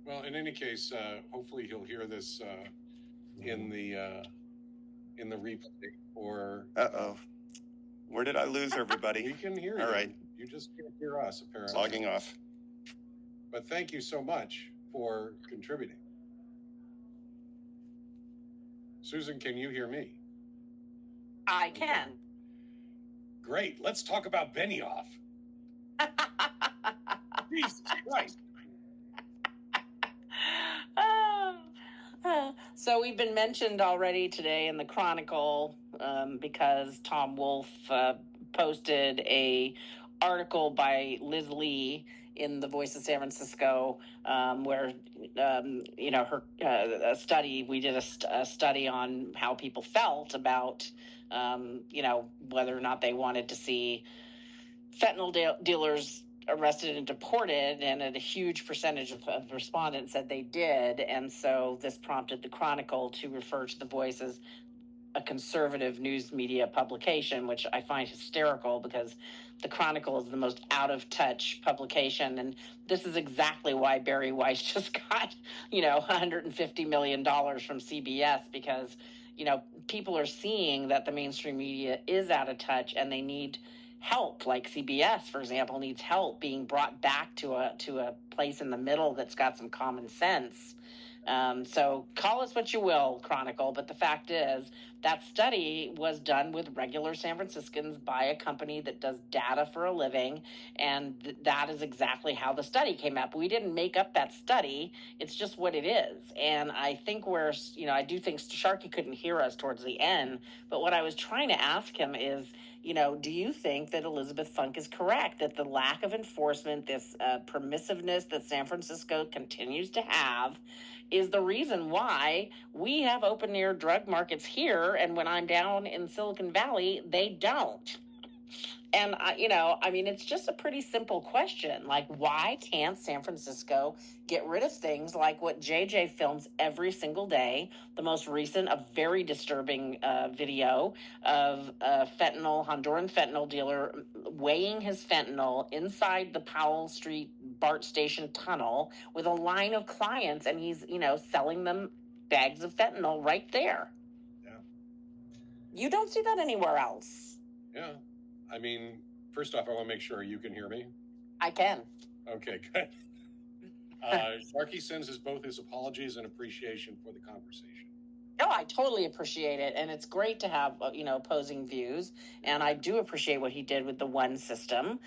Well, in any case, hopefully he'll hear this in the replay. Or where did I lose everybody? We can hear you. All right. You just can't hear us, apparently. Logging off. But thank you so much for contributing. Susan, can you hear me? I can. Great. Let's talk about Benioff. Jesus Christ. So we've been mentioned already today in the Chronicle because Tom Wolfe posted a article by Liz Lee in the Voice of San Francisco where, her a study, we did a study on how people felt about, whether or not they wanted to see fentanyl dealers arrested and deported, and a huge percentage of respondents said they did. And so this prompted the Chronicle to refer to the Voice as a conservative news media publication, which I find hysterical because the Chronicle is the most out-of-touch publication. And this is exactly why Barry Weiss just got, $150 million from CBS, because, people are seeing that the mainstream media is out of touch and they need help. Like CBS, for example, needs help being brought back to a place in the middle that's got some common sense. So call us what you will, Chronicle, but the fact is that study was done with regular San Franciscans by a company that does data for a living, and that is exactly how the study came up. We didn't make up that study. It's just what it is. And I think I do think Sharky couldn't hear us towards the end, but what I was trying to ask him is, do you think that Elizabeth Funk is correct, that the lack of enforcement, this permissiveness that San Francisco continues to have, is the reason why we have open air drug markets here, and when I'm down in Silicon Valley, they don't? And, it's just a pretty simple question. Like, why can't San Francisco get rid of things like what JJ films every single day? The most recent, a very disturbing video of a Honduran fentanyl dealer weighing his fentanyl inside the Powell Street BART station tunnel with a line of clients, and he's, selling them bags of fentanyl right there. Yeah. You don't see that anywhere else. Yeah. First off, I want to make sure you can hear me. I can. Okay, good. Sharky sends both his apologies and appreciation for the conversation. Oh, I totally appreciate it. And it's great to have, opposing views. And I do appreciate what he did with the one system.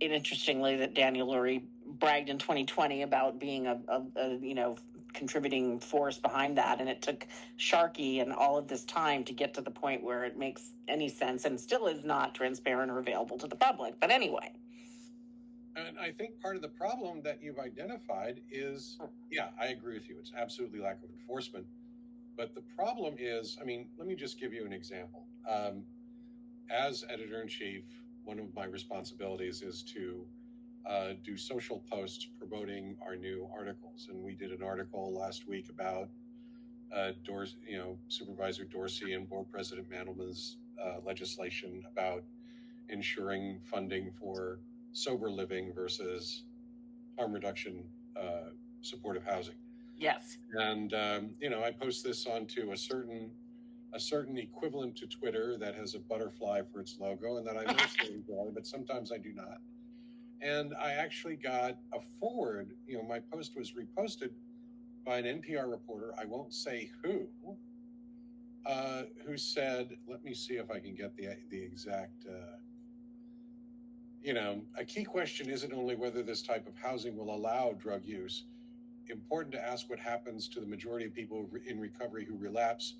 Interestingly, that Daniel Lurie bragged in 2020 about being a contributing force behind that, and it took Sharky and all of this time to get to the point where it makes any sense, and still is not transparent or available to the public. But anyway, and I think part of the problem that you've identified is, I agree with you, it's absolutely lack of enforcement. But the problem is, let me just give you an example. As editor-in-chief, one of my responsibilities is to do social posts promoting our new articles. And we did an article last week about Supervisor Dorsey and Board President Mandelman's legislation about ensuring funding for sober living versus harm reduction supportive housing. Yes. And, I post this onto a certain equivalent to Twitter that has a butterfly for its logo, and that I mostly enjoy, but sometimes I do not. And I actually got a forward, my post was reposted by an NPR reporter, I won't say who said, let me see if I can get the exact, a key question isn't only whether this type of housing will allow drug use. Important to ask what happens to the majority of people in recovery who relapse.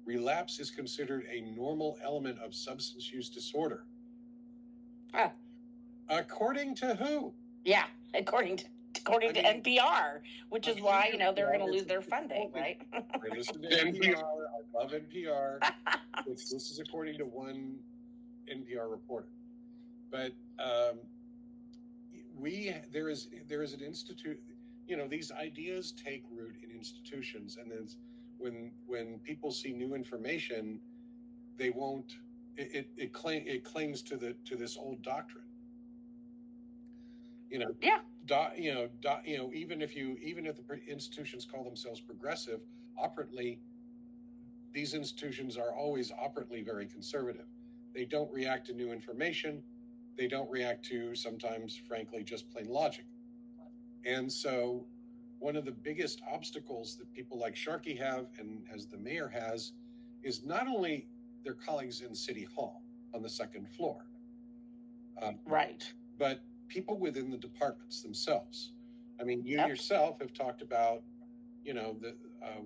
Relapse is considered a normal element of substance use disorder. According to who? Yeah, according to NPR, which is why, they're going to lose their funding, right? I listen to NPR. I love NPR. This is according to one NPR reporter. But there is an institute, these ideas take root in institutions, and then when people see new information, they won't, it clings to this old doctrine. Even if the institutions call themselves progressive, operantly, these institutions are always operantly very conservative. They don't react to new information. They don't react to, sometimes, frankly, just plain logic. And so one of the biggest obstacles that people like Sharky have, and as the mayor has, is not only their colleagues in City Hall on the second floor, right, but people within the departments themselves. You yourself have talked about,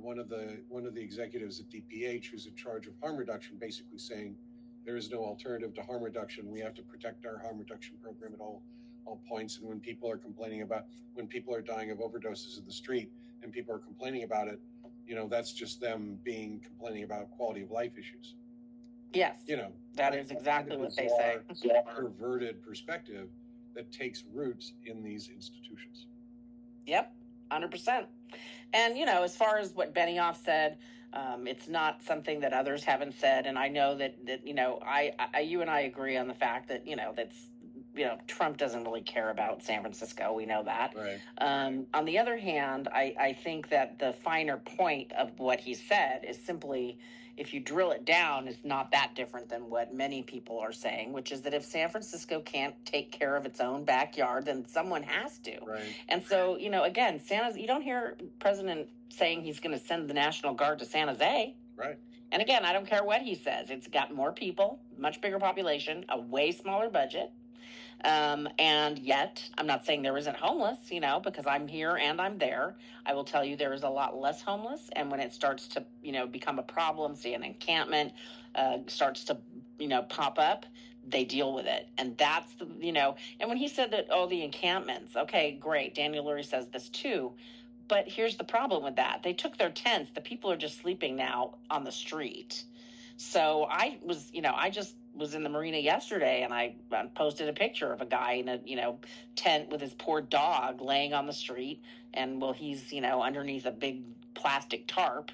one of the executives at DPH who's in charge of harm reduction, basically saying there is no alternative to harm reduction. We have to protect our harm reduction program at all points. And when people are dying of overdoses in the street and people are complaining about it, that's just them complaining about quality of life issues. Yes. That is exactly what they say. Perverted perspective that takes roots in these institutions. Yep, 100%. And, as far as what Benioff said, it's not something that others haven't said. And I know that you and I agree on the fact that, Trump doesn't really care about San Francisco. We know that. Right. On the other hand, I think that the finer point of what he said is simply, if you drill it down, it's not that different than what many people are saying, which is that if San Francisco can't take care of its own backyard, then someone has to. Right. And so, again, you don't hear President saying he's going to send the National Guard to San Jose. Right. And again, I don't care what he says. It's got more people, much bigger population, a way smaller budget. And yet, I'm not saying there isn't homeless, because I'm here and I'm there. I will tell you there is a lot less homeless. And when it starts to, become a problem, see an encampment starts to, pop up, they deal with it. And that's and when he said that, the encampments, okay, great. Daniel Lurie says this too. But here's the problem with that. They took their tents. The people are just sleeping now on the street. So I just was in the marina yesterday, and I posted a picture of a guy in a, tent with his poor dog laying on the street. And he's, underneath a big plastic tarp.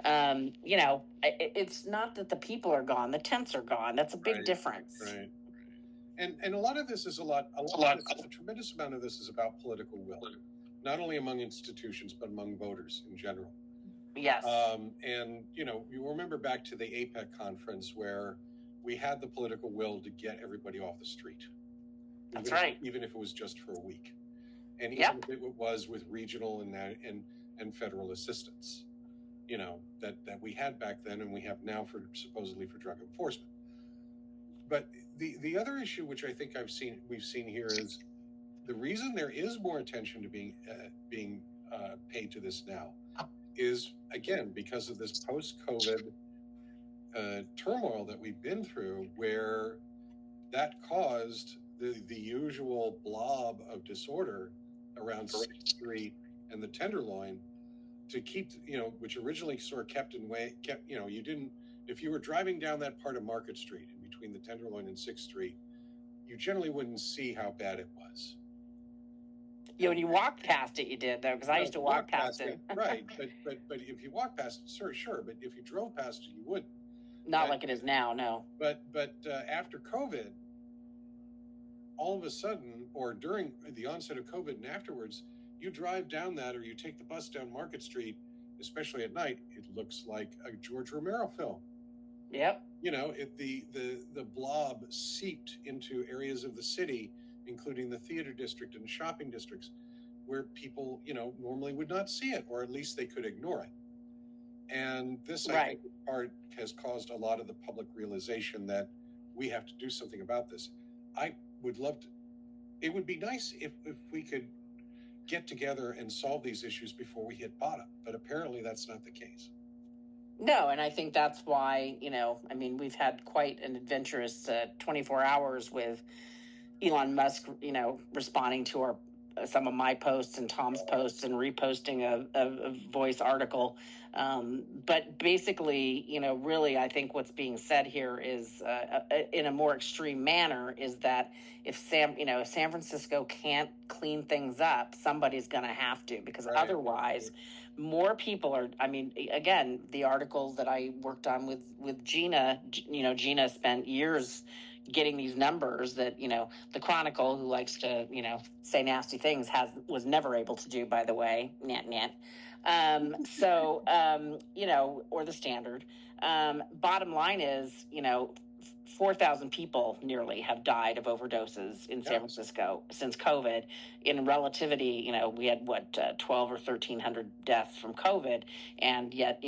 It's not that the people are gone. The tents are gone. That's a big difference. Right. And a lot of this is a tremendous amount of this is about political will. Not only among institutions, but among voters in general. Yes. And, you remember back to the APEC conference where we had the political will to get everybody off the street. That's right. Even if it was just for a week. And even if it was with regional and federal assistance, that we had back then and we have now supposedly for drug enforcement. But the other issue, which I think we've seen here, is the reason there is more attention to being paid to this now is, again, because of this post-COVID turmoil that we've been through, where that caused the usual blob of disorder around 6th Street and the Tenderloin to keep, which originally sort of kept, you didn't, if you were driving down that part of Market Street in between the Tenderloin and 6th Street, you generally wouldn't see how bad it was. Yeah, when you walked past it, you did, though, because I used to walk past it. Right, but if you walk past it, sure, but if you drove past it, you wouldn't. Not like it is now, no. But after COVID, all of a sudden, or during the onset of COVID and afterwards, you drive down that, or you take the bus down Market Street, especially at night, it looks like a George Romero film. Yep. The blob seeped into areas of the city, including the theater district and shopping districts, where people, normally would not see it, or at least they could ignore it. And this, I think, part has caused a lot of the public realization that we have to do something about this. I would love to, it would be nice if we could get together and solve these issues before we hit bottom, but apparently that's not the case. No, and I think that's why, we've had quite an adventurous 24 hours with Elon Musk, responding to some of my posts and Tom's posts and reposting a Voice article. But basically, really, I think what's being said here is, in a more extreme manner, is that if San Francisco can't clean things up, somebody's going to have to, because otherwise more people are, again, the articles that I worked on with Gina, Gina spent years getting these numbers that, the Chronicle, who likes to, say nasty things, was never able to do, by the way, or the Standard. Bottom line is, 4,000 people nearly have died of overdoses in San Francisco since COVID. In relativity, we had 12 or 1,300 deaths from COVID, and yet,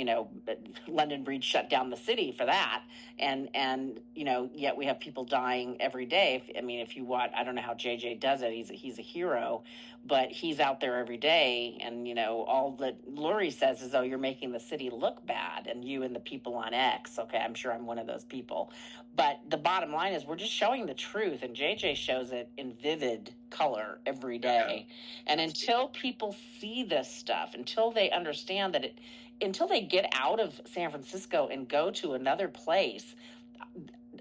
London Breed shut down the city for that, and yet we have people dying every day. If you watch, I don't know how JJ does it. He's a hero, but he's out there every day, and all that Lurie says is, "Oh, you're making the city look bad," and you and the people on X. Okay, I'm sure I'm one of those people. But the bottom line is we're just showing the truth, and JJ shows it in vivid color every day. And until people see this stuff, until they understand that until they get out of San Francisco and go to another place,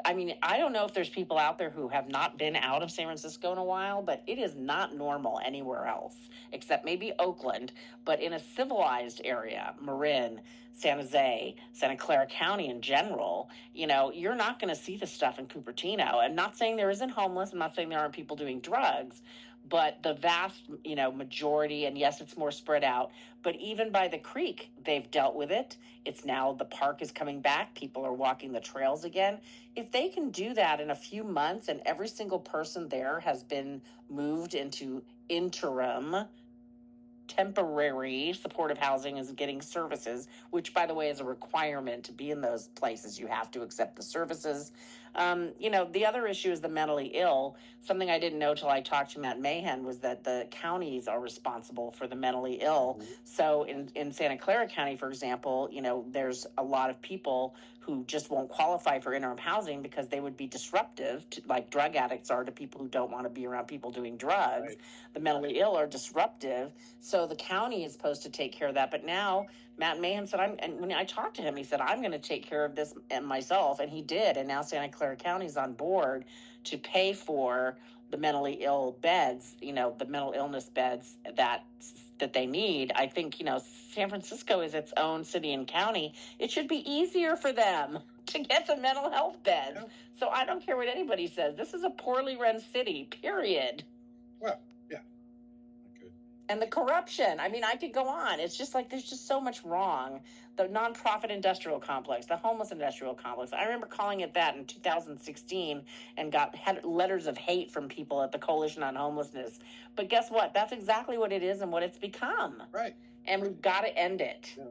I mean, I don't know if there's people out there who have not been out of San Francisco in a while, but it is not normal anywhere else except maybe Oakland. But in a civilized area, Marin, San Jose, Santa Clara County in general, you're not going to see the stuff in Cupertino. I'm not saying there isn't homeless. I'm not saying there aren't people doing drugs. But the vast, majority, and yes, it's more spread out, but even by the creek, they've dealt with it. It's now the park is coming back. People are walking the trails again. If they can do that in a few months and every single person there has been moved into interim, temporary supportive housing is getting services, which, by the way, is a requirement to be in those places. You have to accept the services. The other issue is the mentally ill. Something I didn't know till I talked to Matt Mahan was that the counties are responsible for the mentally ill. Mm-hmm. So in Santa Clara County, for example, there's a lot of people who just won't qualify for interim housing because they would be disruptive, like drug addicts are to people who don't want to be around people doing drugs. Right. The mentally ill are disruptive. So the county is supposed to take care of that. But now Matt Mahan said, and when I talked to him, he said, I'm going to take care of this myself. And he did. And now Santa Clara County is on board to pay for the mentally ill beds, the mental illness beds that they need. I think, San Francisco is its own city and county. It should be easier for them to get the mental health beds. Yeah. So I don't care what anybody says. This is a poorly run city, period. Well, yeah. Okay. And the corruption. I mean, I could go on. It's just like there's just so much wrong. The nonprofit industrial complex, the homeless industrial complex. I remember calling it that in 2016 and had letters of hate from people at the Coalition on Homelessness. But guess what? That's exactly what it is and what it's become. Right. And we've got to end it. Yeah.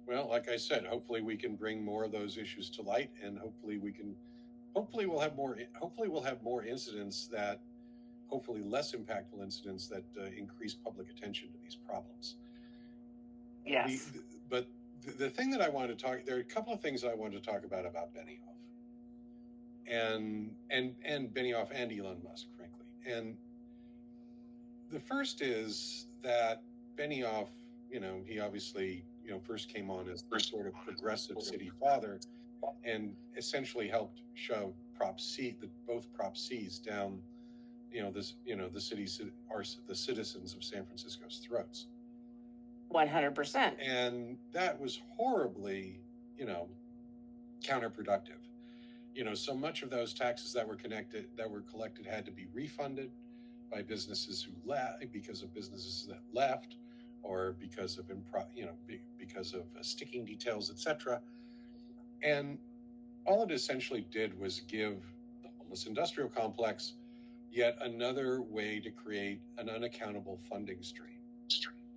Well, like I said, hopefully we can bring more of those issues to light, and hopefully we'll have more incidents that, hopefully less impactful incidents that increase public attention to these problems. Yes. But the thing that I want to talk, there are a couple of things I want to talk about Benioff and Benioff and Elon Musk, frankly. And the first is that Benioff, he obviously, first came on as the sort of progressive city father and essentially helped shove both Prop C's down, the citizens of San Francisco's throats. 100%. And that was horribly, counterproductive. So much of those taxes that were collected had to be refunded by businesses who left, because of businesses that left, or because of sticking details, etc. And all it essentially did was give the homeless industrial complex yet another way to create an unaccountable funding stream.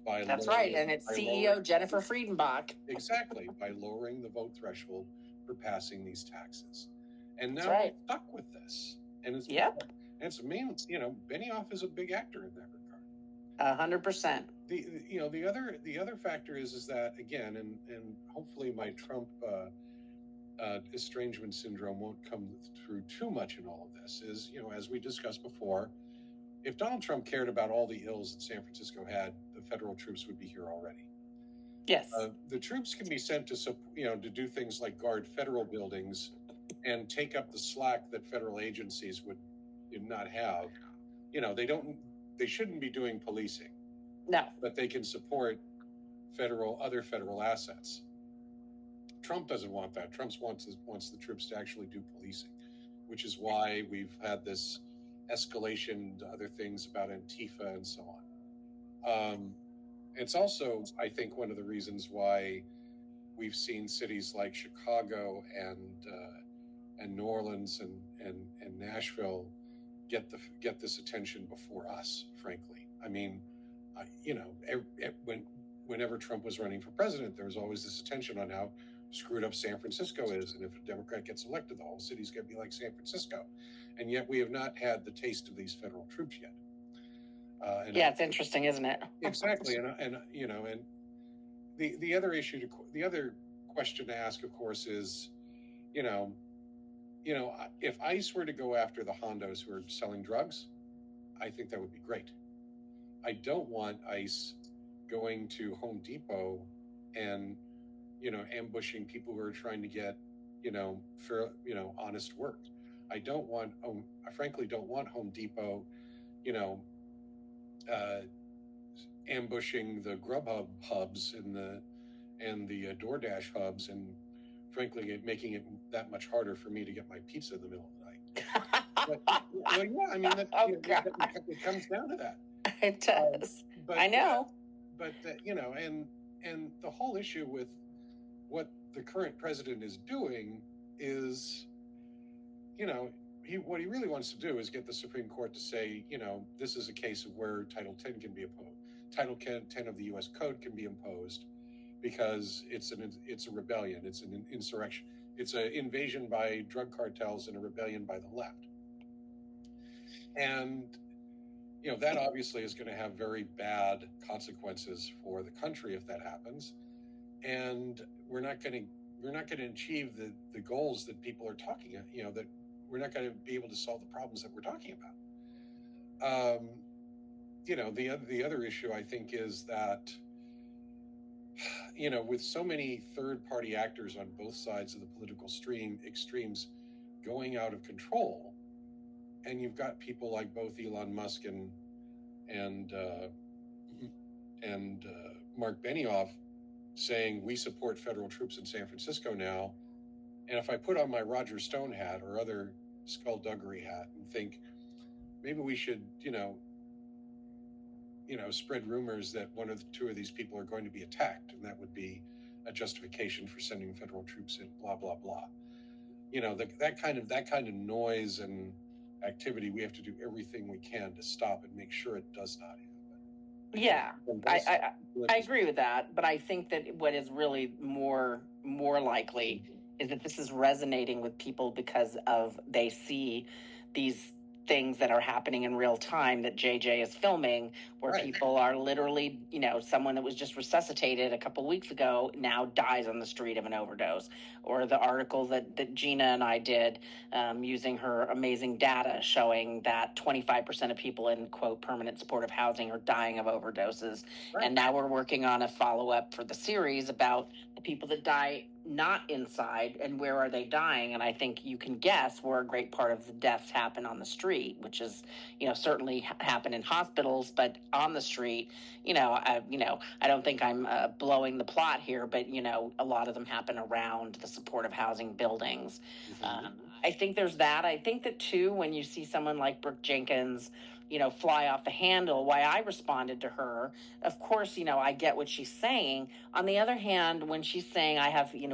That's right, and it's CEO Jennifer Friedenbach. Exactly, by lowering the vote threshold for passing these taxes. And now we're stuck with this. And it's Benioff is a big actor in that regard. 100%. The other factor is that, again, and hopefully my Trump estrangement syndrome won't come through too much in all of this, is, as we discussed before, if Donald Trump cared about all the ills that San Francisco had, the federal troops would be here already. Yes. The troops can be sent to do things like guard federal buildings and take up the slack that federal agencies would not have. They shouldn't be doing policing. No. But they can support other federal assets. Trump doesn't want that. Trump wants the troops to actually do policing, which is why we've had this escalation to other things about Antifa and so on. It's also, I think, one of the reasons why we've seen cities like Chicago and New Orleans and Nashville get this attention before us, frankly. I mean, whenever Trump was running for president, there was always this attention on how screwed up San Francisco is, and if a Democrat gets elected, the whole city's going to be like San Francisco. And yet we have not had the taste of these federal troops yet. It's interesting, isn't it? Exactly, and the other question to ask, of course, is, if ICE were to go after the hondos who are selling drugs, I think that would be great. I don't want ICE going to Home Depot and ambushing people who are trying to get for honest work. I frankly don't want Home Depot, ambushing the Grubhub hubs and the DoorDash hubs, and frankly making it that much harder for me to get my pizza in the middle of the night. Well, yeah, I mean, it comes down to that. It does. I know. And the whole issue with what the current president is doing is, what he really wants to do is get the Supreme Court to say, this is a case of where Title 10 can be imposed. Title 10 of the U.S. Code can be imposed because it's a rebellion. It's an insurrection. It's an invasion by drug cartels and a rebellion by the left. And, that obviously is going to have very bad consequences for the country if that happens. And we're not going to achieve the goals that people are talking, that we're not going to be able to solve the problems that we're talking about. The other issue, I think, is that, with so many third-party actors on both sides of the political extremes going out of control, and you've got people like both Elon Musk and Mark Benioff saying we support federal troops in San Francisco now, and if I put on my Roger Stone hat or other skullduggery hat and think maybe we should, spread rumors that one of the two of these people are going to be attacked, and that would be a justification for sending federal troops in, blah blah blah. That kind of noise and activity, we have to do everything we can to stop and make sure it does not happen. Yeah, I agree with that, but I think that what is really more likely is that this is resonating with people because they see these things that are happening in real time that JJ is filming, where people are literally, someone that was just resuscitated a couple weeks ago now dies on the street of an overdose. Or the article that Gina and I did using her amazing data showing that 25% of people in, quote, permanent supportive housing are dying of overdoses. Right. And now we're working on a follow-up for the series about the people that die not inside and where are they dying. And I think you can guess where a great part of the deaths happen on the street, which is, certainly happen in hospitals, but on the street, I don't think I'm blowing the plot here, but, a lot of them happen around the supportive housing buildings. Mm-hmm. I think there's that. I think that too, when you see someone like Brooke Jenkins, fly off the handle, why I responded to her, of course, I get what she's saying. On the other hand, when she's saying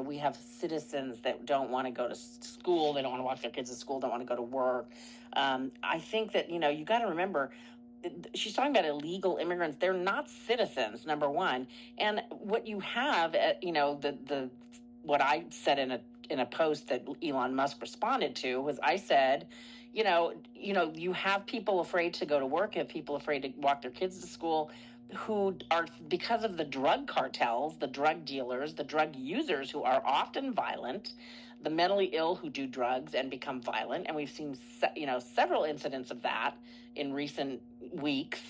we have citizens that don't want to go to school, they don't want to walk their kids to school, don't want to go to work. I think that, you got to remember, she's talking about illegal immigrants. They're not citizens, number one. And what you have, what I said in a post that Elon Musk responded to was, I said, you have people afraid to go to work, you have people afraid to walk their kids to school, who are, because of the drug cartels, the drug dealers, the drug users who are often violent, the mentally ill who do drugs and become violent. And we've seen, several incidents of that in recent weeks.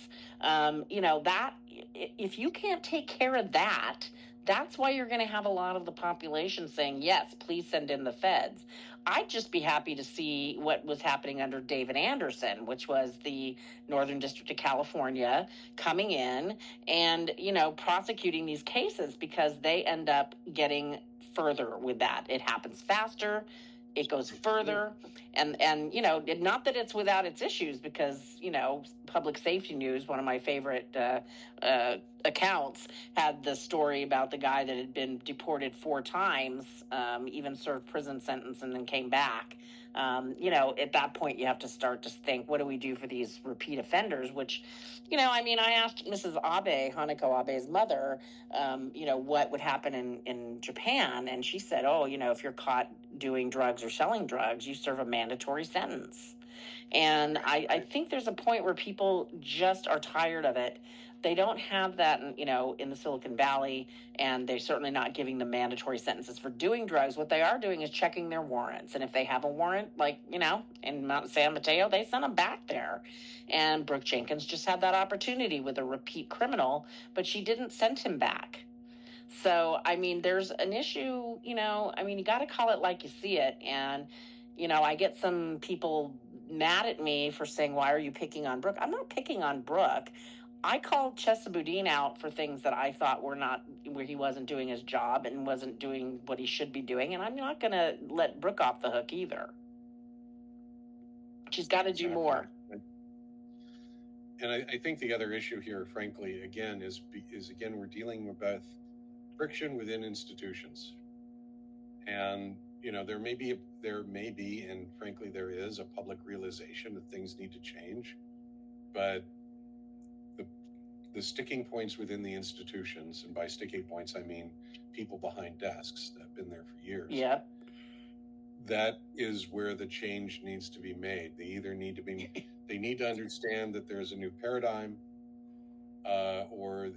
That if you can't take care of that, that's why you're going to have a lot of the population saying, yes, please send in the feds. I'd just be happy to see what was happening under David Anderson, which was the Northern District of California, coming in and, prosecuting these cases, because they end up getting further with that. It happens faster. It goes further. And not that it's without its issues, because, Public Safety News, one of my favorite accounts, had the story about the guy that had been deported 4 times, even served prison sentence and then came back. At that point, you have to start to think, what do we do for these repeat offenders? Which, I asked Mrs. Abe, Hanako Abe's mother, what would happen in Japan. And she said, if you're caught doing drugs or selling drugs, you serve a mandatory sentence. And I think there's a point where people just are tired of it. They don't have that, in the Silicon Valley, and they're certainly not giving them mandatory sentences for doing drugs. What they are doing is checking their warrants. And if they have a warrant, like, in Mount San Mateo, they send them back there. And Brooke Jenkins just had that opportunity with a repeat criminal, but she didn't send him back. So, I mean, there's an issue, you got to call it like you see it. And, I get some people mad at me for saying, why are you picking on Brooke? I'm not picking on Brooke. I called Chesaboudin out for things that I thought where he wasn't doing his job and wasn't doing what he should be doing. And I'm not going to let Brooke off the hook either. She's got to do more. And I think the other issue here, frankly, again, is we're dealing with both friction within institutions. And, there may be, and frankly, there is a public realization that things need to change. But the sticking points within the institutions, and by sticking points, I mean people behind desks that have been there for years. Yeah. That is where the change needs to be made. They need to understand that there's a new paradigm, or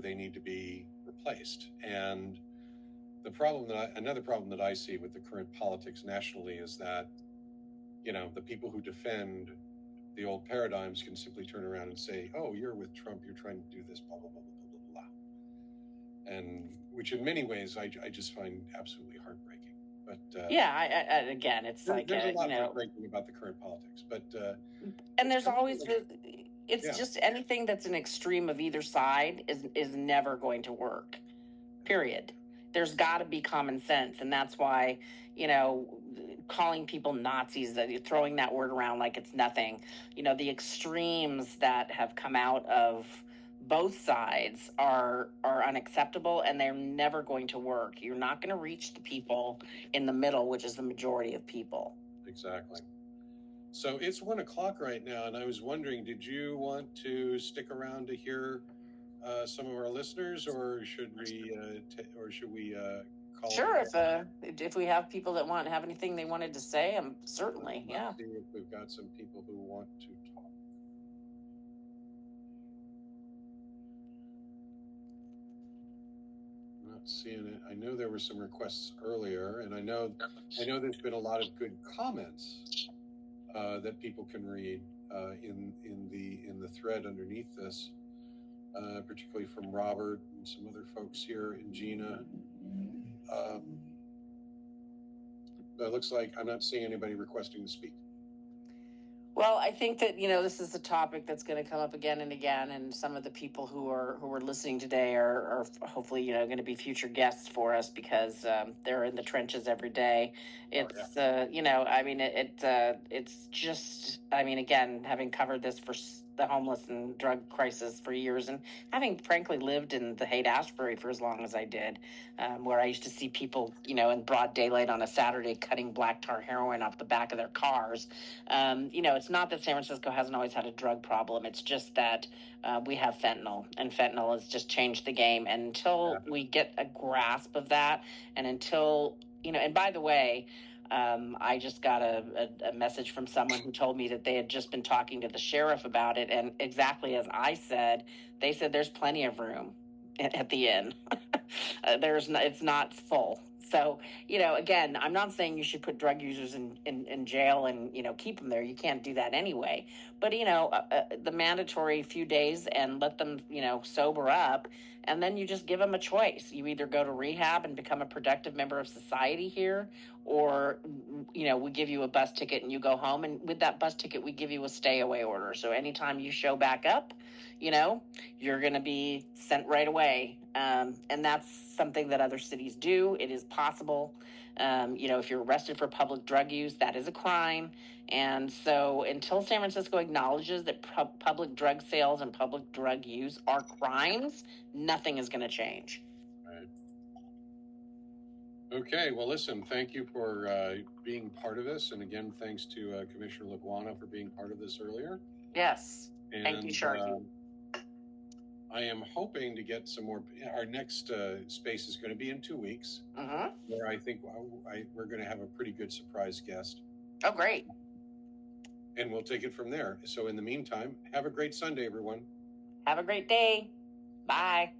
they need to be replaced. And another problem that I see with the current politics nationally is that, the people who defend the old paradigms can simply turn around and say, "Oh, you're with Trump. You're trying to do this, blah blah blah blah blah blah," and which in many ways I just find absolutely heartbreaking. But again, it's there's a lot heartbreaking about the current politics. But and there's always just anything that's an extreme of either side is never going to work. Period. There's got to be common sense, and that's why calling people Nazis, throwing that word around like it's nothing. The extremes that have come out of both sides are unacceptable, and they're never going to work. You're not going to reach the people in the middle, which is the majority of people. Exactly. So it's 1:00 right now, and I was wondering, did you want to stick around to hear some of our listeners, or should we call? Sure, if we have people that have anything they wanted to say, certainly, yeah. Let's see if we've got some people who want to talk. I'm not seeing it. I know there were some requests earlier, and I know there's been a lot of good comments that people can read in the thread underneath this. Particularly from Robert and some other folks here, and Gina. But it looks like I'm not seeing anybody requesting to speak. Well, I think that, this is a topic that's going to come up again and again, and some of the people who are listening today are hopefully, going to be future guests for us, because they're in the trenches every day. It's, it's just, again, having covered this for the homeless and drug crisis for years, and having frankly lived in the Haight-Ashbury for as long as I did, where I used to see people, in broad daylight on a Saturday cutting black tar heroin off the back of their cars. It's not that San Francisco hasn't always had a drug problem. It's just that we have fentanyl, and fentanyl has just changed the game. And until we get a grasp of that, and until, and by the way, I just got a message from someone who told me that they had just been talking to the sheriff about it. And exactly as I said, they said there's plenty of room at the inn. It's not full. So, again, I'm not saying you should put drug users in jail and, keep them there. You can't do that anyway. But, the mandatory few days and let them, sober up. And then you just give them a choice. You either go to rehab and become a productive member of society here, or, we give you a bus ticket and you go home. And with that bus ticket, we give you a stay away order. So anytime you show back up, you're going to be sent right away. And that's something that other cities do. It is possible. If you're arrested for public drug use, that is a crime. And so until San Francisco acknowledges that public drug sales and public drug use are crimes, nothing is going to change. Right. Okay. Well, listen, thank you for being part of this. And again, thanks to Commissioner Laguana for being part of this earlier. Yes. And, thank you, Sharky. I am hoping to get some more. Our next space is going to be in 2 weeks, where I think we're going to have a pretty good surprise guest. Oh, great. And we'll take it from there. So in the meantime, have a great Sunday, everyone. Have a great day. Bye.